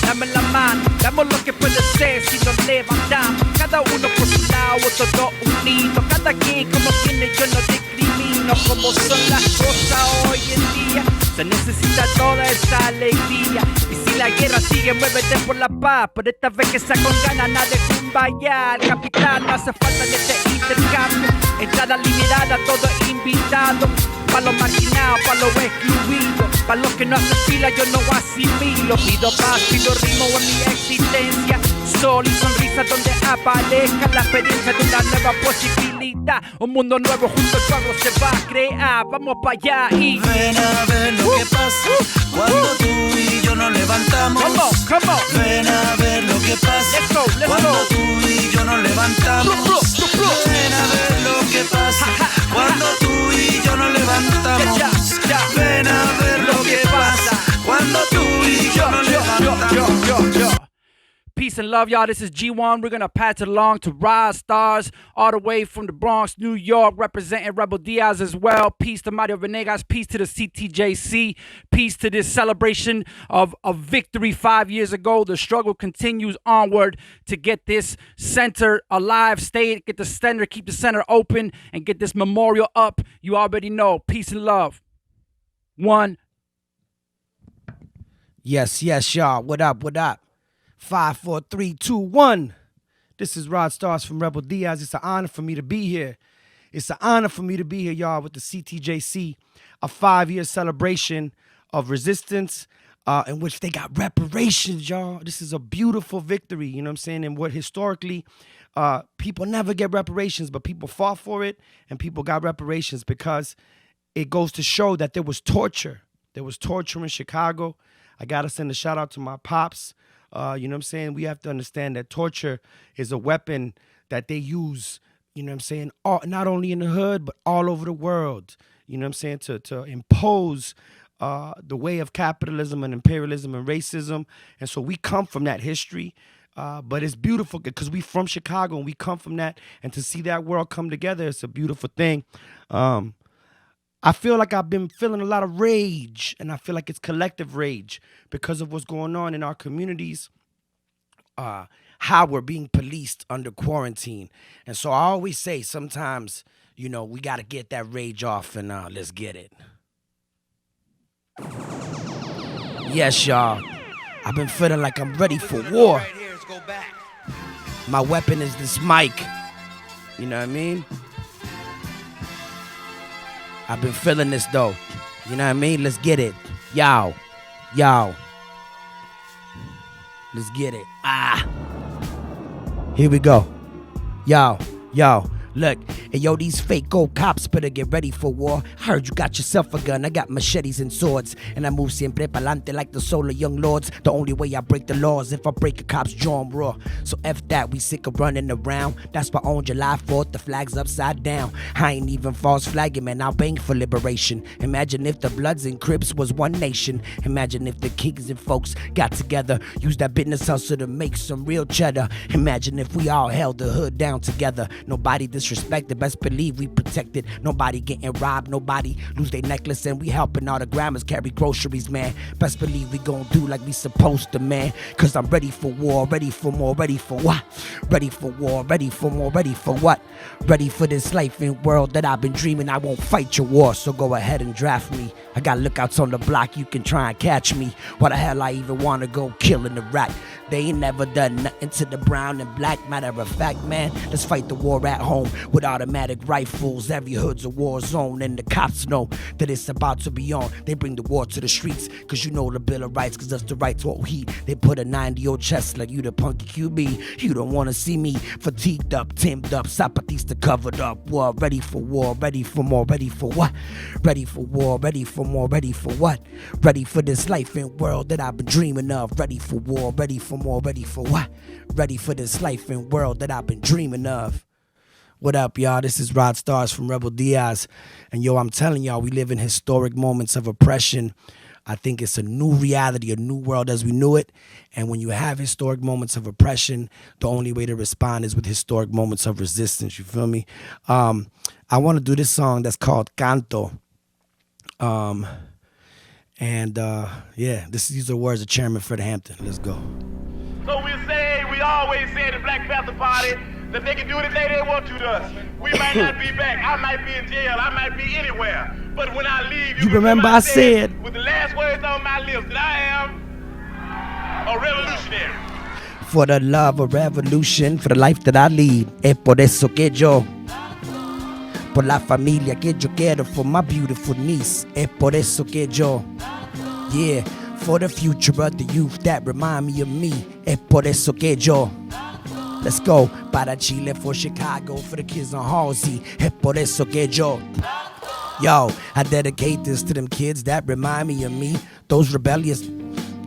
Dame la mano, damos lo que puede ser si nos levantamos. Cada uno por su lado, todos unidos. Cada quien como tiene, yo no discrimino. Como son las cosas hoy en día, se necesita toda esa alegría. Y si la guerra sigue, muévete por la paz. Pero esta vez que sea con ganas, nada de kumbaya. El capitán no hace falta en este intercambio. Entrada liberada, todo invitado. Pa' los marginados, pa' los excluidos, pa' los que no hacen fila, yo no asimilo. Pido paz, pido ritmo en mi existencia. Sol y sonrisa donde aparezca la experiencia de una nueva posibilidad. Un mundo nuevo junto al pueblo se va a crear. Vamos para allá y ven a ver lo que pasa cuando tú y yo nos levantamos. Come on. Ven a ver lo que pasa cuando tú y yo nos levantamos. Ven a ver lo que pasa cuando tú y yo nos levantamos. Ven a ver lo que pasa cuando tú y yo nos levantamos. Peace and love, y'all. This is G1. We're going to pass it along to Rod Stars, all the way from the Bronx, New York, representing Rebel Diaz as well. Peace to Mario Venegas. Peace to the CTJC. Peace to this celebration of victory 5 years ago. The struggle continues onward to get this center alive, get the center, keep the center open, and get this memorial up. You already know. Peace and love. One. Yes, y'all. What up? 5, 4, 3, 2, 1. This is Rod Stars from Rebel Diaz. It's an honor for me to be here. Y'all, with the CTJC, a 5-year celebration of resistance in which they got reparations, y'all. This is a beautiful victory, you know what I'm saying? And what historically, people never get reparations, but people fought for it and people got reparations because it goes to show that there was torture. There was torture in Chicago. I got to send a shout out to my pops. You know what I'm saying? We have to understand that torture is a weapon that they use, you know what I'm saying, not only in the hood, but all over the world, you know what I'm saying, to impose the way of capitalism and imperialism and racism. And so we come from that history. But it's beautiful because we from Chicago and we come from that, and to see that world come together, it's a beautiful thing. I feel like I've been feeling a lot of rage, and I feel like it's collective rage because of what's going on in our communities, how we're being policed under quarantine. And so I always say sometimes, we got to get that rage off, and let's get it. Yes, y'all. I've been feeling like I'm ready for war. My weapon is this mic. You know what I mean? I've been feeling this though. You know what I mean? Let's get it. Yow. Let's get it. Here we go. Yo. Look, and yo, these fake old cops better get ready for war. I heard you got yourself a gun, I got machetes and swords, and I move siempre pa'lante like the soul of young lords. The only way I break the laws if I break a cop's jaw, I'm raw. So F that, we sick of running around. That's why on July 4th, the flag's upside down. I ain't even false flagging, man, I'll bang for liberation. Imagine if the Bloods and Crips was one nation. Imagine if the kings and folks got together, used that business hustle to make some real cheddar. Imagine if we all held the hood down together. Nobody disrespected, best believe we protected. Nobody getting robbed, nobody lose their necklace, and we helping all the grandmas carry groceries, man. Best believe we gon' do like we supposed to, man. Cause I'm ready for war, ready for more, ready for what? Ready for war, ready for more, ready for what? Ready for this life and world that I've been dreaming. I won't fight your war, so go ahead and draft me. I got lookouts on the block, you can try and catch me. Why the hell I even wanna go killing the rat? They ain't never done nothing to the brown and black. Matter of fact, man, let's fight the war at home with automatic rifles. Every hood's a war zone, and the cops know that it's about to be on. They bring the war to the streets, cause you know the Bill of Rights, cause that's the right to heat. They put a 90 on your chest like you the punky QB. You don't wanna see me fatigued up, timed up, Zapatista covered up. War, ready for more, ready for what? Ready for war, ready for more, ready for what? Ready for this life and world that I've been dreaming of. Ready for war, ready for more, ready for what? Ready for this life and world that I've been dreaming of. What up, y'all? This is Rod Stars from Rebel Diaz. And yo, I'm telling y'all, we live in historic moments of oppression. I think it's a new reality, a new world as we knew it. And when you have historic moments of oppression, the only way to respond is with historic moments of resistance. You feel me? I want to do this song that's called Canto. These are words of Chairman Fred Hampton. Let's go. So we always say at the Black Panther Party that they can do anything they want to us. We might not be back. I might be in jail. I might be anywhere. But when I leave, you remember I said with the last words on my lips that I am a revolutionary. For the love of revolution, for the life that I lead, es por eso que yo, por la familia que yo quiero, for my beautiful niece, es por eso que yo, yeah, for the future of the youth that remind me of me, es por eso que yo. Let's go. Para Chile, for Chicago, for the kids on Halsey, es por eso que yo. Yo, I dedicate this to them kids that remind me of me, those rebellious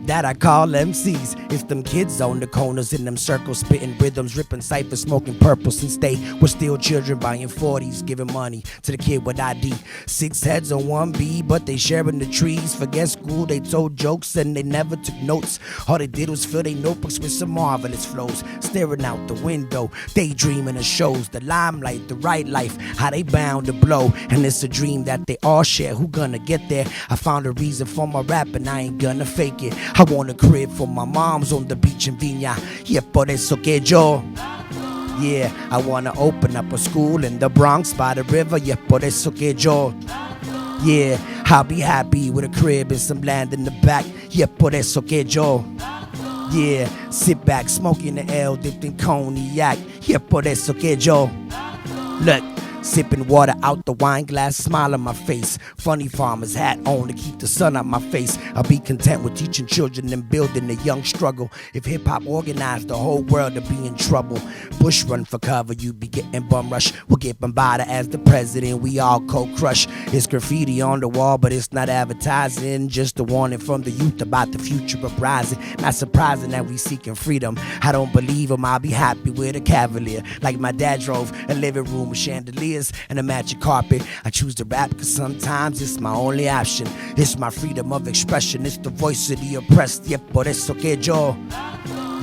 that I call MCs. It's them kids on the corners in them circles, spitting rhythms, ripping ciphers, smoking purple since they were still children, buying 40s, giving money to the kid with ID. 6 heads on 1B, but they sharing the trees. Forget school, they told jokes and they never took notes. All they did was fill their notebooks with some marvelous flows, staring out the window, daydreaming of shows, the limelight, the right life, how they bound to blow. And it's a dream that they all share. Who gonna get there? I found a reason for my rap and I ain't gonna fake it. I want a crib for my mom's on the beach in Viña. Yeah, por eso que yo. Yeah, I wanna open up a school in the Bronx by the river. Yeah, por eso que yo. Yeah, I'll be happy with a crib and some land in the back. Yeah, por eso que yo. Yeah, sit back, smoking the L dipped in cognac. Yeah, por eso que yo. Look. Sipping water out the wine glass, smile on my face. Funny farmer's hat on to keep the sun out my face. I'll be content with teaching children and building a young struggle. If hip-hop organized the whole world to be in trouble. Bush run for cover, you be getting bum rush. We'll get bombarded as the president, we all co-crush. It's graffiti on the wall, but it's not advertising. Just a warning from the youth about the future uprising. Not surprising that we seeking freedom. I don't believe him, I'll be happy with a Cavalier. Like my dad drove a living room with chandeliers and a magic carpet. I choose to rap cause sometimes it's my only option. It's my freedom of expression, it's the voice of the oppressed. Yeah, por eso que yo.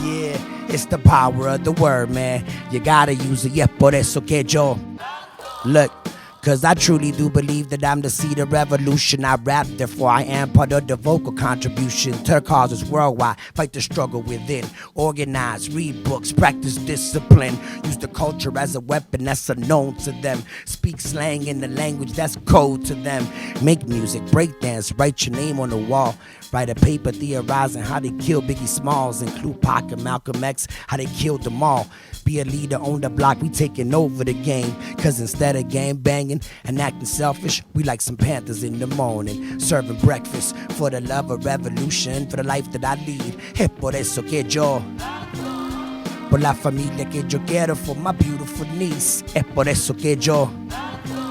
Yeah, It's the power of the word, man. You gotta use it. Yeah, por eso que yo. Look, cause I truly do believe that I'm the seed of revolution. I rap, therefore I am part of the vocal contribution to the causes worldwide. Fight the struggle within. Organize, read books, practice discipline. Use the culture as a weapon that's unknown to them. Speak slang in the language that's code to them. Make music, break dance, write your name on the wall. Write a paper theorizing how they killed Biggie Smalls, include Pac and Malcolm X, how they killed them all. Be a leader on the block, we taking over the game. Cause instead of game banging and acting selfish, we like some Panthers in the morning. Serving breakfast for the love of revolution, for the life that I lead. Es por eso que yo, por la familia que yo quiero, for my beautiful niece. Es por eso que yo,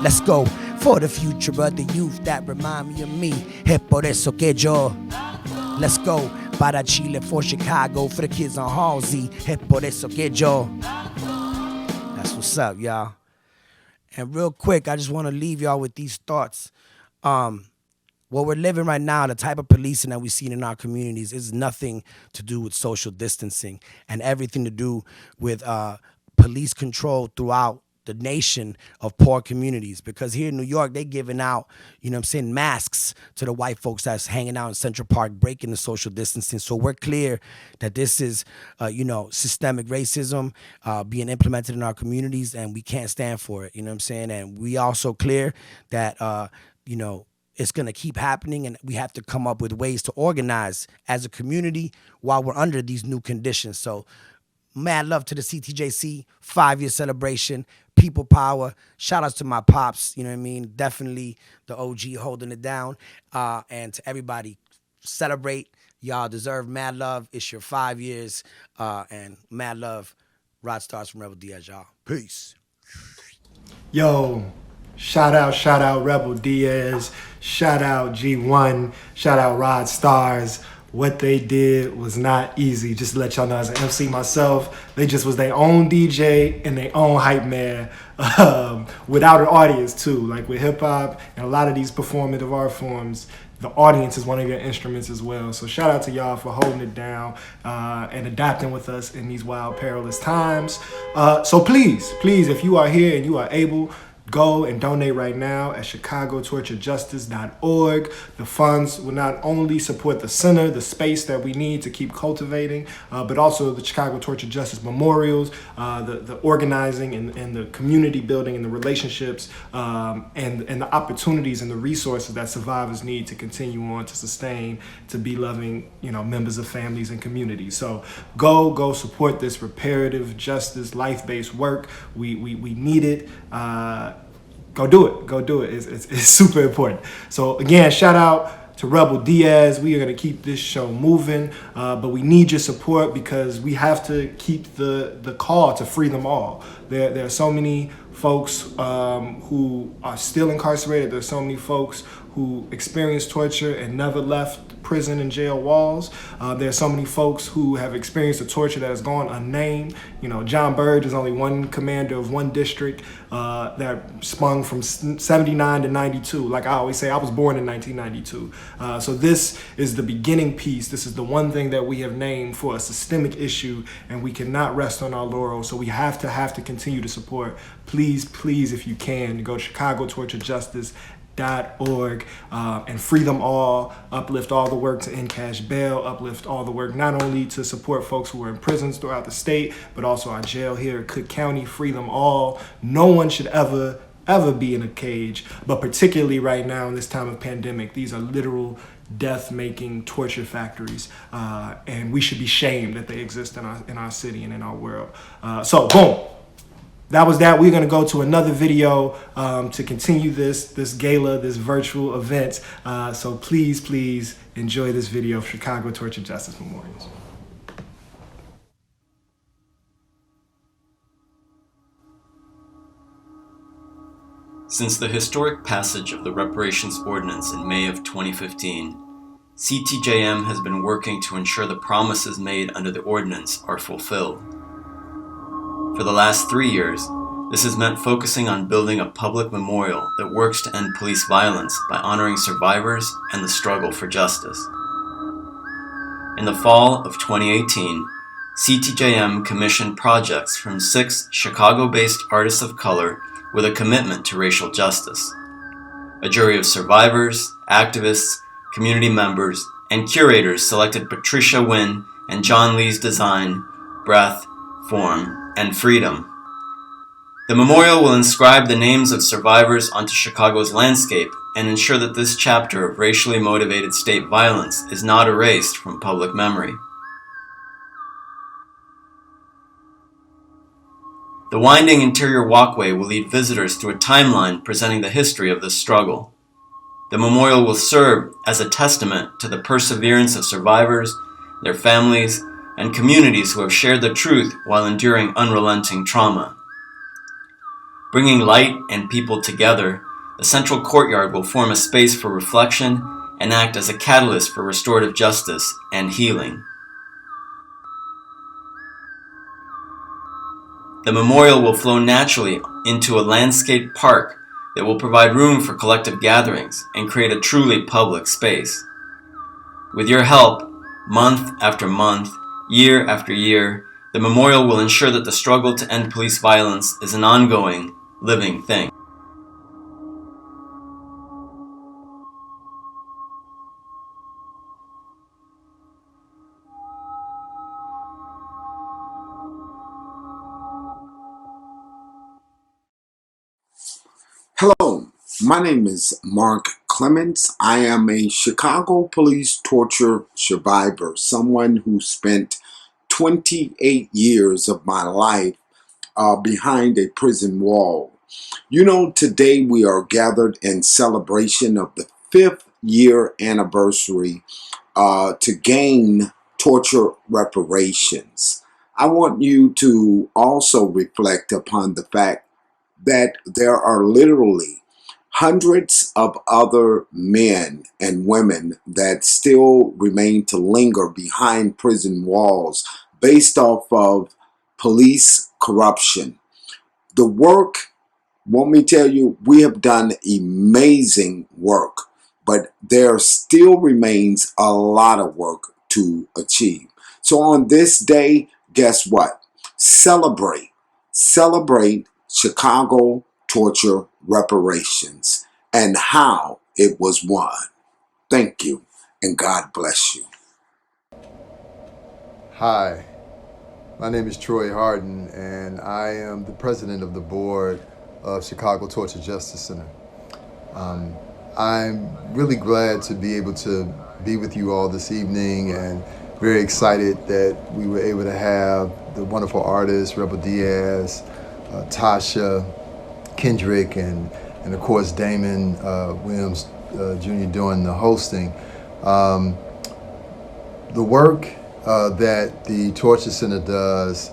let's go. For the future of the youth that remind me of me. Es por eso que yo, let's go. Para Chile, for Chicago, for the kids on Halsey. Es por eso que yo. That's what's up, y'all. And real quick, I just want to leave y'all with these thoughts. What we're living right now, the type of policing that we've seen in our communities is nothing to do with social distancing and everything to do with police control throughout the nation of poor communities. Because here in New York, they giving out, you know what I'm saying, masks to the white folks that's hanging out in Central Park, breaking the social distancing. So we're clear that this is, systemic racism being implemented in our communities, and we can't stand for it, you know what I'm saying? And we also clear that, it's going to keep happening, and we have to come up with ways to organize as a community while we're under these new conditions. So mad love to the CTJC 5-year celebration, people power. Shout outs to my pops, you know what I mean? Definitely the OG holding it down. And to everybody, celebrate. Y'all deserve mad love. It's your 5 years. And mad love. Rod Stars from Rebel Diaz, y'all. Peace. Yo, shout out Rebel Diaz. Shout out G1. Shout out Rod Stars. What they did was not easy. Just to let y'all know, as an MC myself, they just was their own DJ and their own hype man without an audience too. Like with hip hop and a lot of these performative art forms, the audience is one of your instruments as well. So shout out to y'all for holding it down and adapting with us in these wild, perilous times. So please, if you are here and you are able, go and donate right now at chicagotorturejustice.org. The funds will not only support the center, the space that we need to keep cultivating, but also the Chicago Torture Justice Memorials, the organizing and the community building and the relationships and the opportunities and the resources that survivors need to continue on to sustain, to be loving, members of families and communities. So go support this reparative justice, life-based work. We need it. Go do it. It's super important. So again, shout out to Rebel Diaz. We are going to keep this show moving, but we need your support because we have to keep the call to free them all. There are so many folks who are still incarcerated. There's so many folks who experienced torture and never left prison and jail walls. There are so many folks who have experienced the torture that has gone unnamed. John Burge is only one commander of one district that spun from 79 to 92. Like I always say, I was born in 1992. So this is the beginning piece. This is the one thing that we have named for a systemic issue, and we cannot rest on our laurels. So we have to continue to support. Please, if you can, go to chicagotorturejustice.org and free them all, uplift all the work to end cash bail, uplift all the work not only to support folks who are in prisons throughout the state, but also our jail here in Cook County. Free them all. No one should ever be in a cage, but particularly right now in this time of pandemic, these are literal death-making torture factories, and we should be shamed that they exist in our city and in our world. So boom. That was that. We're going to go to another video to continue this gala, this virtual event. So please enjoy this video of Chicago Torture Justice Memorials. Since the historic passage of the Reparations Ordinance in May of 2015, CTJM has been working to ensure the promises made under the ordinance are fulfilled. For the last 3 years, this has meant focusing on building a public memorial that works to end police violence by honoring survivors and the struggle for justice. In the fall of 2018, CTJM commissioned projects from 6 Chicago-based artists of color with a commitment to racial justice. A jury of survivors, activists, community members, and curators selected Patricia Wynn and John Lee's design, Breath, Form, and Freedom. The memorial will inscribe the names of survivors onto Chicago's landscape and ensure that this chapter of racially motivated state violence is not erased from public memory. The winding interior walkway will lead visitors through a timeline presenting the history of this struggle. The memorial will serve as a testament to the perseverance of survivors, their families, and communities who have shared the truth while enduring unrelenting trauma. Bringing light and people together, the central courtyard will form a space for reflection and act as a catalyst for restorative justice and healing. The memorial will flow naturally into a landscape park that will provide room for collective gatherings and create a truly public space. With your help, month after month, year after year, the memorial will ensure that the struggle to end police violence is an ongoing, living thing. Hello, my name is Mark Clements. I am a Chicago police torture survivor, someone who spent 28 years of my life behind a prison wall. You know, today we are gathered in celebration of the 5th year anniversary to gain torture reparations. I want you to also reflect upon the fact that there are literally hundreds of other men and women that still remain to linger behind prison walls based off of police corruption. The work, want me to tell you, we have done amazing work, but there still remains a lot of work to achieve. So on this day, guess what? Celebrate Chicago torture reparations and how it was won. Thank you, and God bless you. Hi, my name is Troy Harden, and I am the president of the board of Chicago Torture Justice Center. I'm really glad to be able to be with you all this evening, and very excited that we were able to have the wonderful artists, Rebel Diaz, Tasha, Kendrick, and of course Damon Williams Jr. doing the hosting. The work that the Torture Center does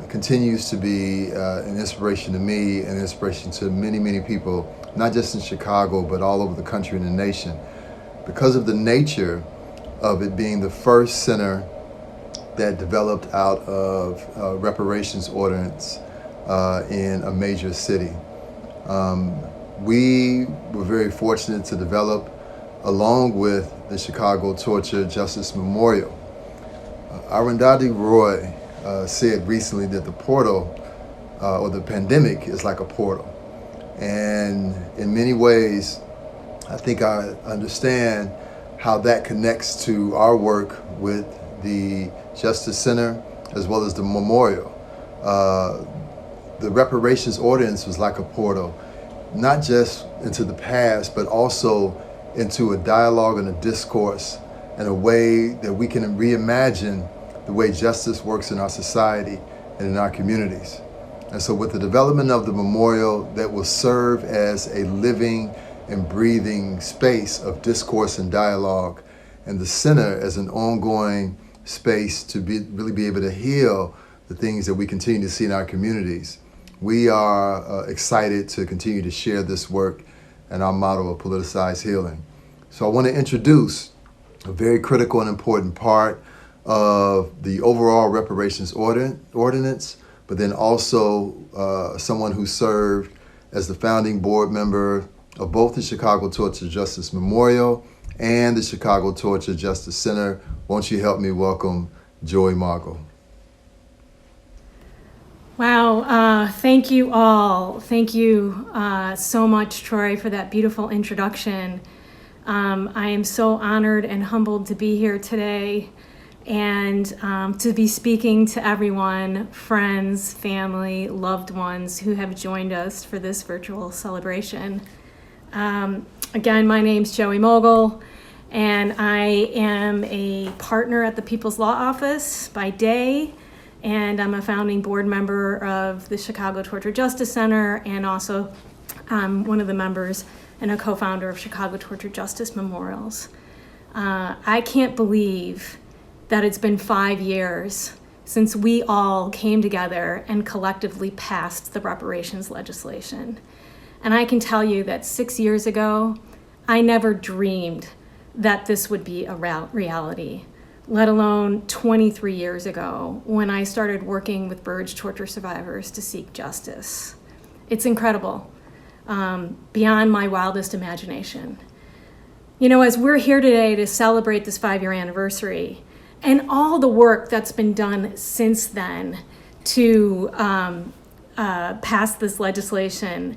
continues to be an inspiration to me and an inspiration to many, many people, not just in Chicago, but all over the country and the nation, because of the nature of it being the first center that developed out of reparations ordinance in a major city. We were very fortunate to develop, along with the Chicago Torture Justice Memorial. Arundhati Roy said recently that the portal, or the pandemic, is like a portal. And in many ways, I think I understand how that connects to our work with the Justice Center as well as the memorial. The reparations ordinance was like a portal, not just into the past, but also into a dialogue and a discourse and a way that we can reimagine the way justice works in our society and in our communities. And so with the development of the memorial that will serve as a living and breathing space of discourse and dialogue, and the center as an ongoing space to really be able to heal the things that we continue to see in our communities, we are excited to continue to share this work and our motto of politicized healing. So I want to introduce a very critical and important part of the overall reparations ordinance, but then also someone who served as the founding board member of both the Chicago Torture Justice Memorial and the Chicago Torture Justice Center. Won't you help me welcome Joey Marco. Wow, thank you all. Thank you so much, Troy, for that beautiful introduction. I am so honored and humbled to be here today and to be speaking to everyone, friends, family, loved ones who have joined us for this virtual celebration. Again, my name's Joey Mogul, and I am a partner at the People's Law Office by day, and I'm a founding board member of the Chicago Torture Justice Center, and also one of the members and a co-founder of Chicago Torture Justice Memorials. I can't believe that it's been 5 years since we all came together and collectively passed the reparations legislation. And I can tell you that 6 years ago, I never dreamed that this would be a reality, let alone 23 years ago when I started working with Burge torture survivors to seek justice. It's incredible, beyond my wildest imagination. You know, as we're here today to celebrate this 5-year anniversary and all the work that's been done since then to pass this legislation,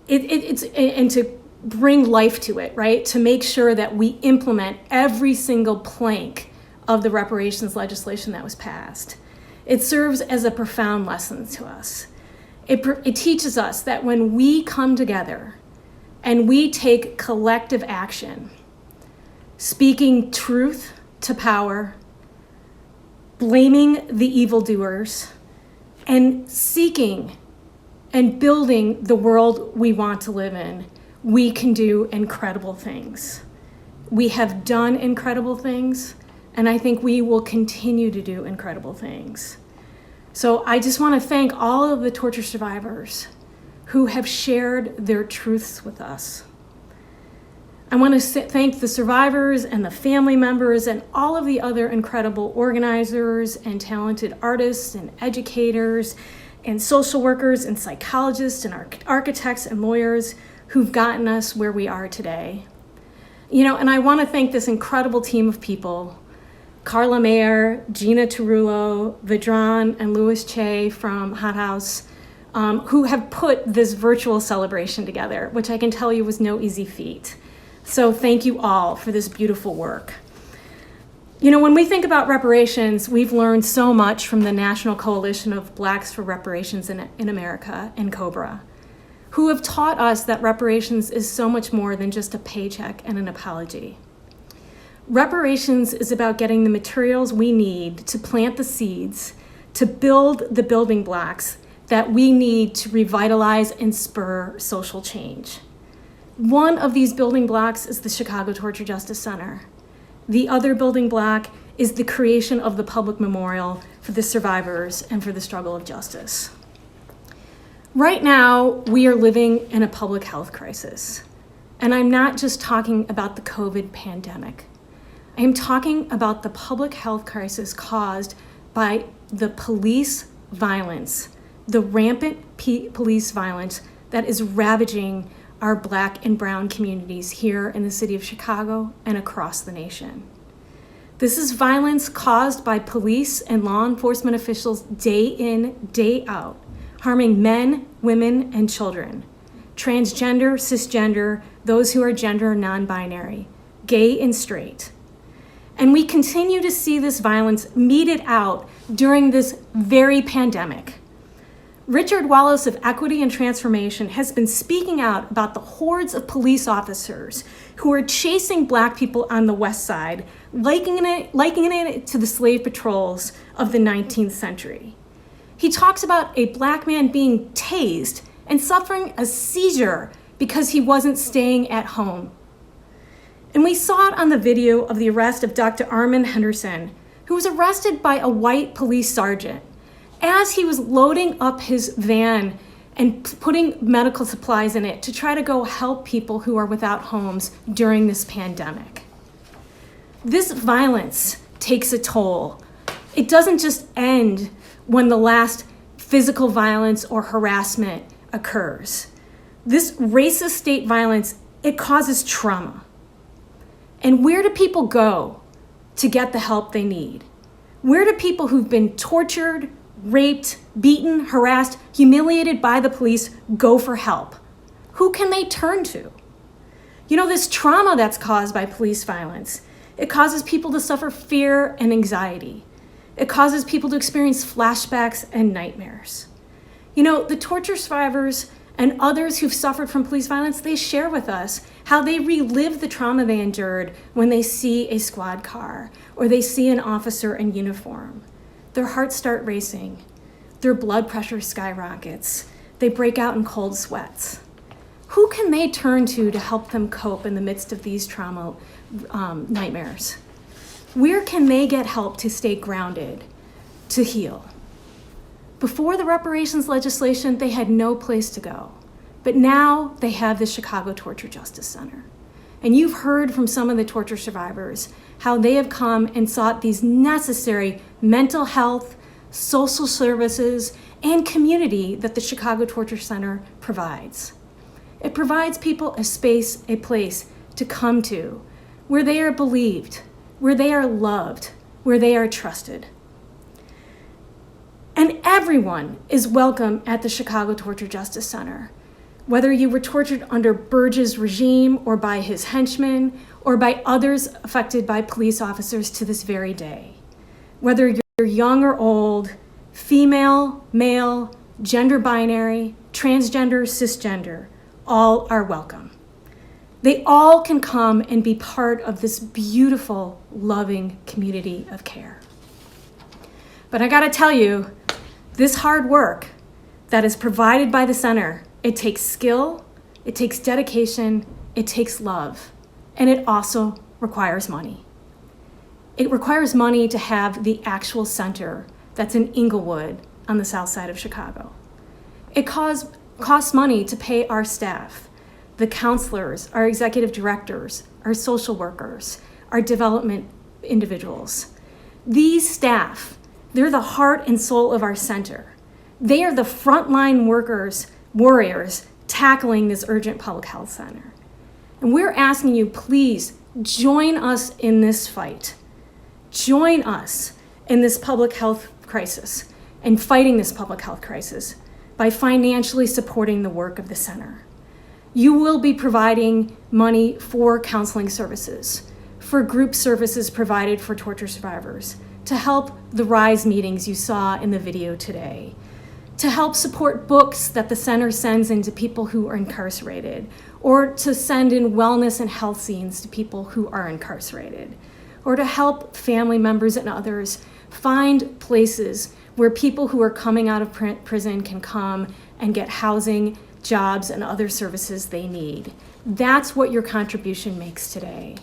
and to bring life to it, right? To make sure that we implement every single plank of the reparations legislation that was passed. It serves as a profound lesson to us. It teaches us that when we come together and we take collective action, speaking truth to power, blaming the evildoers, and seeking and building the world we want to live in, we can do incredible things. We have done incredible things, and I think we will continue to do incredible things. So I just want to thank all of the torture survivors who have shared their truths with us. I want to thank the survivors and the family members and all of the other incredible organizers and talented artists and educators and social workers and psychologists and architects and lawyers who've gotten us where we are today. You know, and I want to thank this incredible team of people, Carla Mayer, Gina Tarullo, Vedran, and Louis Che from HotHouse, who have put this virtual celebration together, which I can tell you was no easy feat. So thank you all for this beautiful work. You know, when we think about reparations, we've learned so much from the National Coalition of Blacks for Reparations in America, and COBRA, who have taught us that reparations is so much more than just a paycheck and an apology. Reparations is about getting the materials we need to plant the seeds, to build the building blocks that we need to revitalize and spur social change. One of these building blocks is the Chicago Torture Justice Center. The other building block is the creation of the public memorial for the survivors and for the struggle of justice. Right now, we are living in a public health crisis. And I'm not just talking about the COVID pandemic. I am talking about the public health crisis caused by the police violence, the rampant police violence that is ravaging our Black and brown communities here in the city of Chicago and across the nation. This is violence caused by police and law enforcement officials day in, day out, harming men, women, and children, transgender, cisgender, those who are gender non-binary, gay and straight. And we continue to see this violence meted out during this very pandemic. Richard Wallace of Equity and Transformation has been speaking out about the hordes of police officers who are chasing Black people on the West Side, likening it to the slave patrols of the 19th century. He talks about a Black man being tased and suffering a seizure because he wasn't staying at home. And we saw it on the video of the arrest of Dr. Armin Henderson, who was arrested by a white police sergeant as he was loading up his van and putting medical supplies in it to try to go help people who are without homes during this pandemic. This violence takes a toll. It doesn't just end when the last physical violence or harassment occurs. This racist state violence, it causes trauma. And where do people go to get the help they need? Where do people who've been tortured, raped, beaten, harassed, humiliated by the police go for help? Who can they turn to? You know, this trauma that's caused by police violence, it causes people to suffer fear and anxiety. It causes people to experience flashbacks and nightmares. You know, the torture survivors and others who've suffered from police violence, they share with us how they relive the trauma they endured when they see a squad car or they see an officer in uniform. Their hearts start racing. Their blood pressure skyrockets. They break out in cold sweats. Who can they turn to help them cope in the midst of these trauma nightmares? Where can they get help to stay grounded, to heal? Before the reparations legislation, they had no place to go. But now they have the Chicago Torture Justice Center. And you've heard from some of the torture survivors how they have come and sought these necessary mental health, social services, and community that the Chicago Torture Center provides. It provides people a space, a place to come to where they are believed, where they are loved, where they are trusted. And everyone is welcome at the Chicago Torture Justice Center. Whether you were tortured under Burge's regime or by his henchmen or by others affected by police officers to this very day. Whether you're young or old, female, male, gender binary, transgender, cisgender, all are welcome. They all can come and be part of this beautiful, loving community of care. But I gotta tell you, this hard work that is provided by the center, it takes skill, it takes dedication, it takes love, and it also requires money. It requires money to have the actual center that's in Inglewood on the south side of Chicago. It costs money to pay our staff, the counselors, our executive directors, our social workers, our development individuals. These staff, they're the heart and soul of our center. They are the frontline workers, warriors, tackling this urgent public health center. And we're asking you, please join us in this fight. Join us in this public health crisis and fighting this public health crisis by financially supporting the work of the center. You will be providing money for counseling services, for group services provided for torture survivors, to help the RISE meetings you saw in the video today, to help support books that the center sends into people who are incarcerated, or to send in wellness and health scenes to people who are incarcerated, or to help family members and others find places where people who are coming out of prison can come and get housing, jobs, and other services they need. That's what your contribution makes today.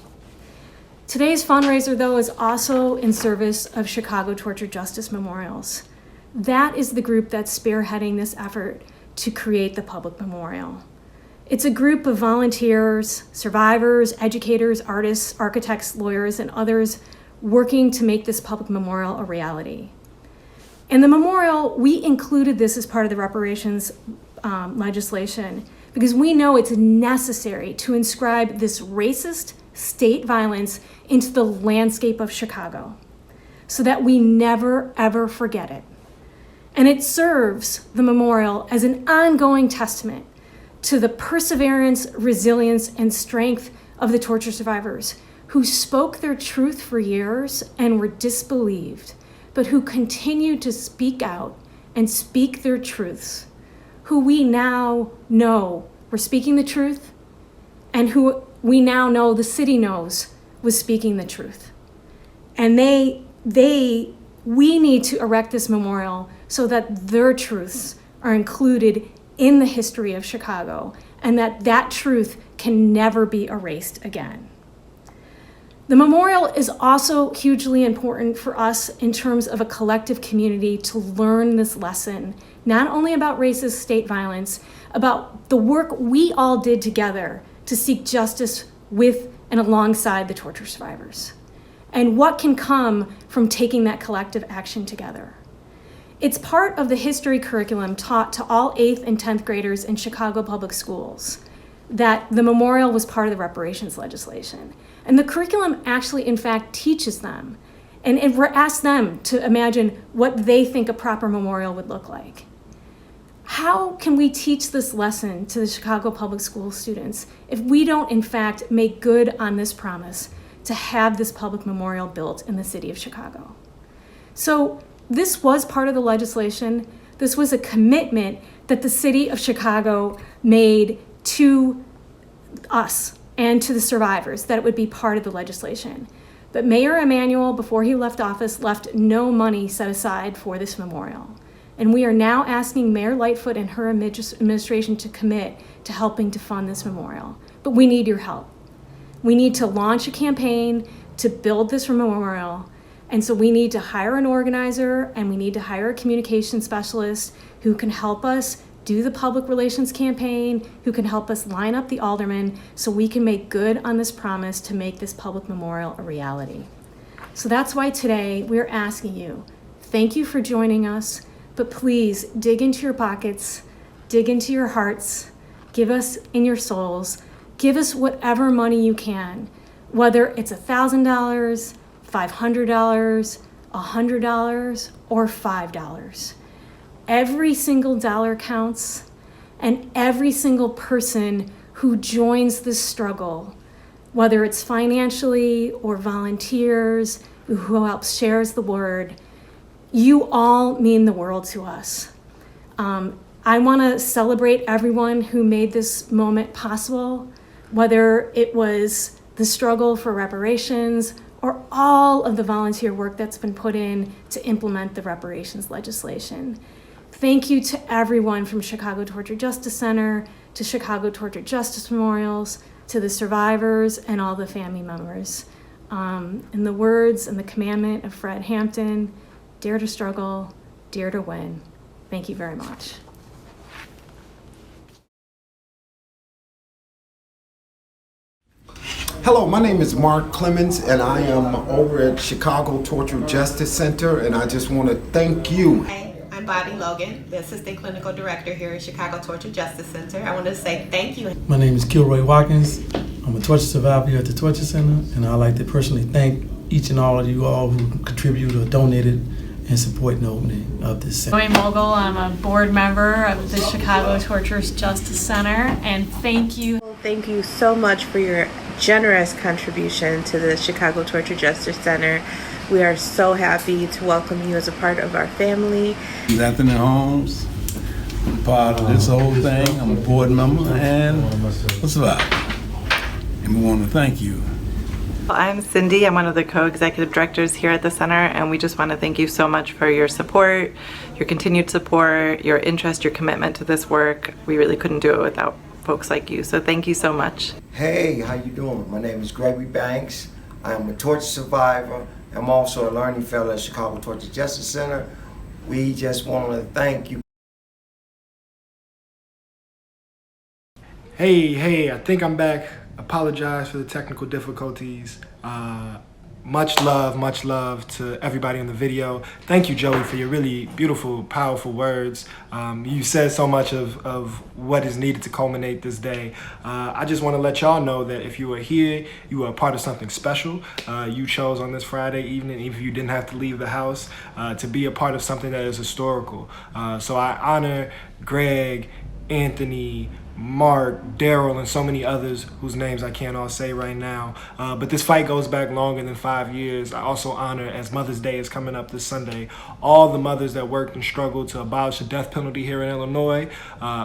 Today's fundraiser, though, is also in service of Chicago Torture Justice Memorials. That is the group that's spearheading this effort to create the public memorial. It's a group of volunteers, survivors, educators, artists, architects, lawyers, and others working to make this public memorial a reality. In the memorial, we included this as part of the reparations legislation because we know it's necessary to inscribe this racist state violence into the landscape of Chicago so that we never, ever forget it. And it serves the memorial as an ongoing testament to the perseverance, resilience, and strength of the torture survivors who spoke their truth for years and were disbelieved, but who continued to speak out and speak their truths, who we now know were speaking the truth, and who we now know the city knows was speaking the truth. And we need to erect this memorial so that their truths are included in the history of Chicago and that truth can never be erased again. The memorial is also hugely important for us in terms of a collective community to learn this lesson, not only about racist state violence, about the work we all did together to seek justice with and alongside the torture survivors, and what can come from taking that collective action together. It's part of the history curriculum taught to all 8th and 10th graders in Chicago public schools that the memorial was part of the reparations legislation. And the curriculum actually, in fact, teaches them And we're asked them to imagine what they think a proper memorial would look like. How can we teach this lesson to the Chicago Public School students if we don't, in fact, make good on this promise to have this public memorial built in the city of Chicago? So this was part of the legislation. This was a commitment that the city of Chicago made to us and to the survivors, that it would be part of the legislation. But Mayor Emanuel, before he left office, left no money set aside for this memorial. And we are now asking Mayor Lightfoot and her administration to commit to helping to fund this memorial. But we need your help. We need to launch a campaign to build this memorial. And so we need to hire an organizer, and we need to hire a communication specialist who can help us do the public relations campaign, who can help us line up the aldermen so we can make good on this promise to make this public memorial a reality. So that's why today we're asking you, thank you for joining us, but please dig into your pockets, dig into your hearts, give us in your souls, give us whatever money you can, whether it's $1,000, $500, $100, or $5. Every single dollar counts, and every single person who joins this struggle, whether it's financially or volunteers, who helps shares the word, you all mean the world to us. I want to celebrate everyone who made this moment possible, whether it was the struggle for reparations or all of the volunteer work that's been put in to implement the reparations legislation. Thank you to everyone from Chicago Torture Justice Center to Chicago Torture Justice Memorials, to the survivors and all the family members. In the words and the commandment of Fred Hampton, dare to struggle, dare to win. Thank you very much. Hello, my name is Mark Clemens, and I am over at Chicago Torture Justice Center, and I just want to thank you. I'm Bobby Logan, the Assistant Clinical Director here at Chicago Torture Justice Center. I want to say thank you. My name is Kilroy Watkins. I'm a torture survivor here at the Torture Center, and I'd like to personally thank each and all of you all who contributed or donated and support the opening of this center. Joy Mogul, I'm a board member of the Chicago Torture Justice Center, and thank you. Thank you so much for your generous contribution to the Chicago Torture Justice Center. We are so happy to welcome you as a part of our family. I'm Anthony Holmes. I'm part of this whole thing. I'm a board member and a survivor. And we want to thank you. I'm Cindy. I'm one of the co-executive directors here at the center, and we just want to thank you so much for your support, your continued support, your interest, your commitment to this work. We really couldn't do it without folks like you, so thank you so much. Hey, how you doing? My name is Gregory Banks. I am a torture survivor. I'm also a learning fellow at Chicago Torture Justice Center. We just want to thank you. Hey, I think I'm back. Apologize for the technical difficulties. Much love to everybody in the video. Thank you, Joey, for your really beautiful, powerful words. You said so much of what is needed to culminate this day. I just want to let y'all know that if you are here, you are a part of something special. You chose on this Friday evening, even if you didn't have to leave the house, to be a part of something that is historical. So I honor Greg, Anthony, Mark, Daryl, and so many others whose names I can't all say right now. But this fight goes back longer than 5 years. I also honor, as Mother's Day is coming up this Sunday, all the mothers that worked and struggled to abolish the death penalty here in Illinois.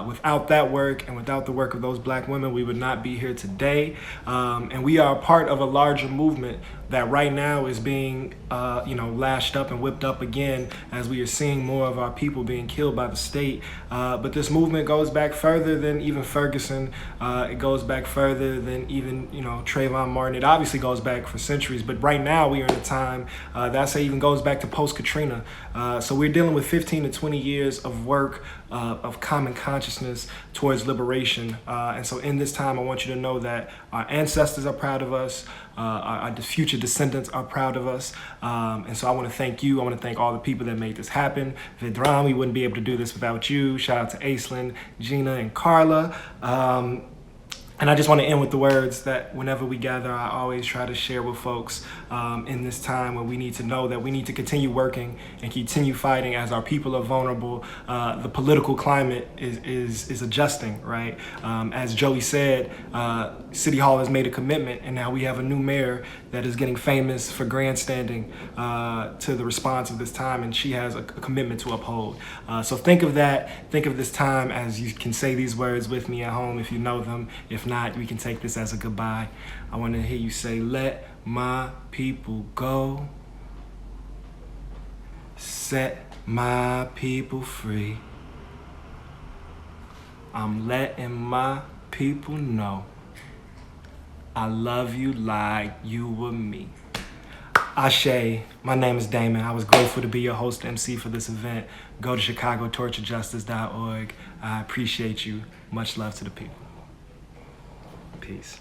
Without that work and without the work of those black women, we would not be here today. And we are a part of a larger movement that right now is being lashed up and whipped up again as we are seeing more of our people being killed by the state. But this movement goes back further than even Ferguson. It goes back further than even Trayvon Martin. It obviously goes back for centuries, but right now we are in a time that even goes back to post-Katrina. So we're dealing with 15 to 20 years of work of common consciousness towards liberation. And so in this time, I want you to know that our ancestors are proud of us. Our future descendants are proud of us. And so I want to thank you. I want to thank all the people that made this happen. Vidran, we wouldn't be able to do this without you. Shout out to Aislinn, Gina, and Carla. And I just want to end with the words that whenever we gather, I always try to share with folks in this time where we need to know that we need to continue working and continue fighting as our people are vulnerable. The political climate is adjusting, right? As Joey said, City Hall has made a commitment, and now we have a new mayor that is getting famous for grandstanding to the response of this time, and she has a commitment to uphold. So think of that. Think of this time as you can say these words with me at home if you know them. If not, we can take this as a goodbye. I want to hear you say, let my people go. Set my people free. I'm letting my people know I love you like you were me. Ashe, my name is Damon. I was grateful to be your host MC for this event. Go to chicagotorturejustice.org. I appreciate you. Much love to the people. Peace.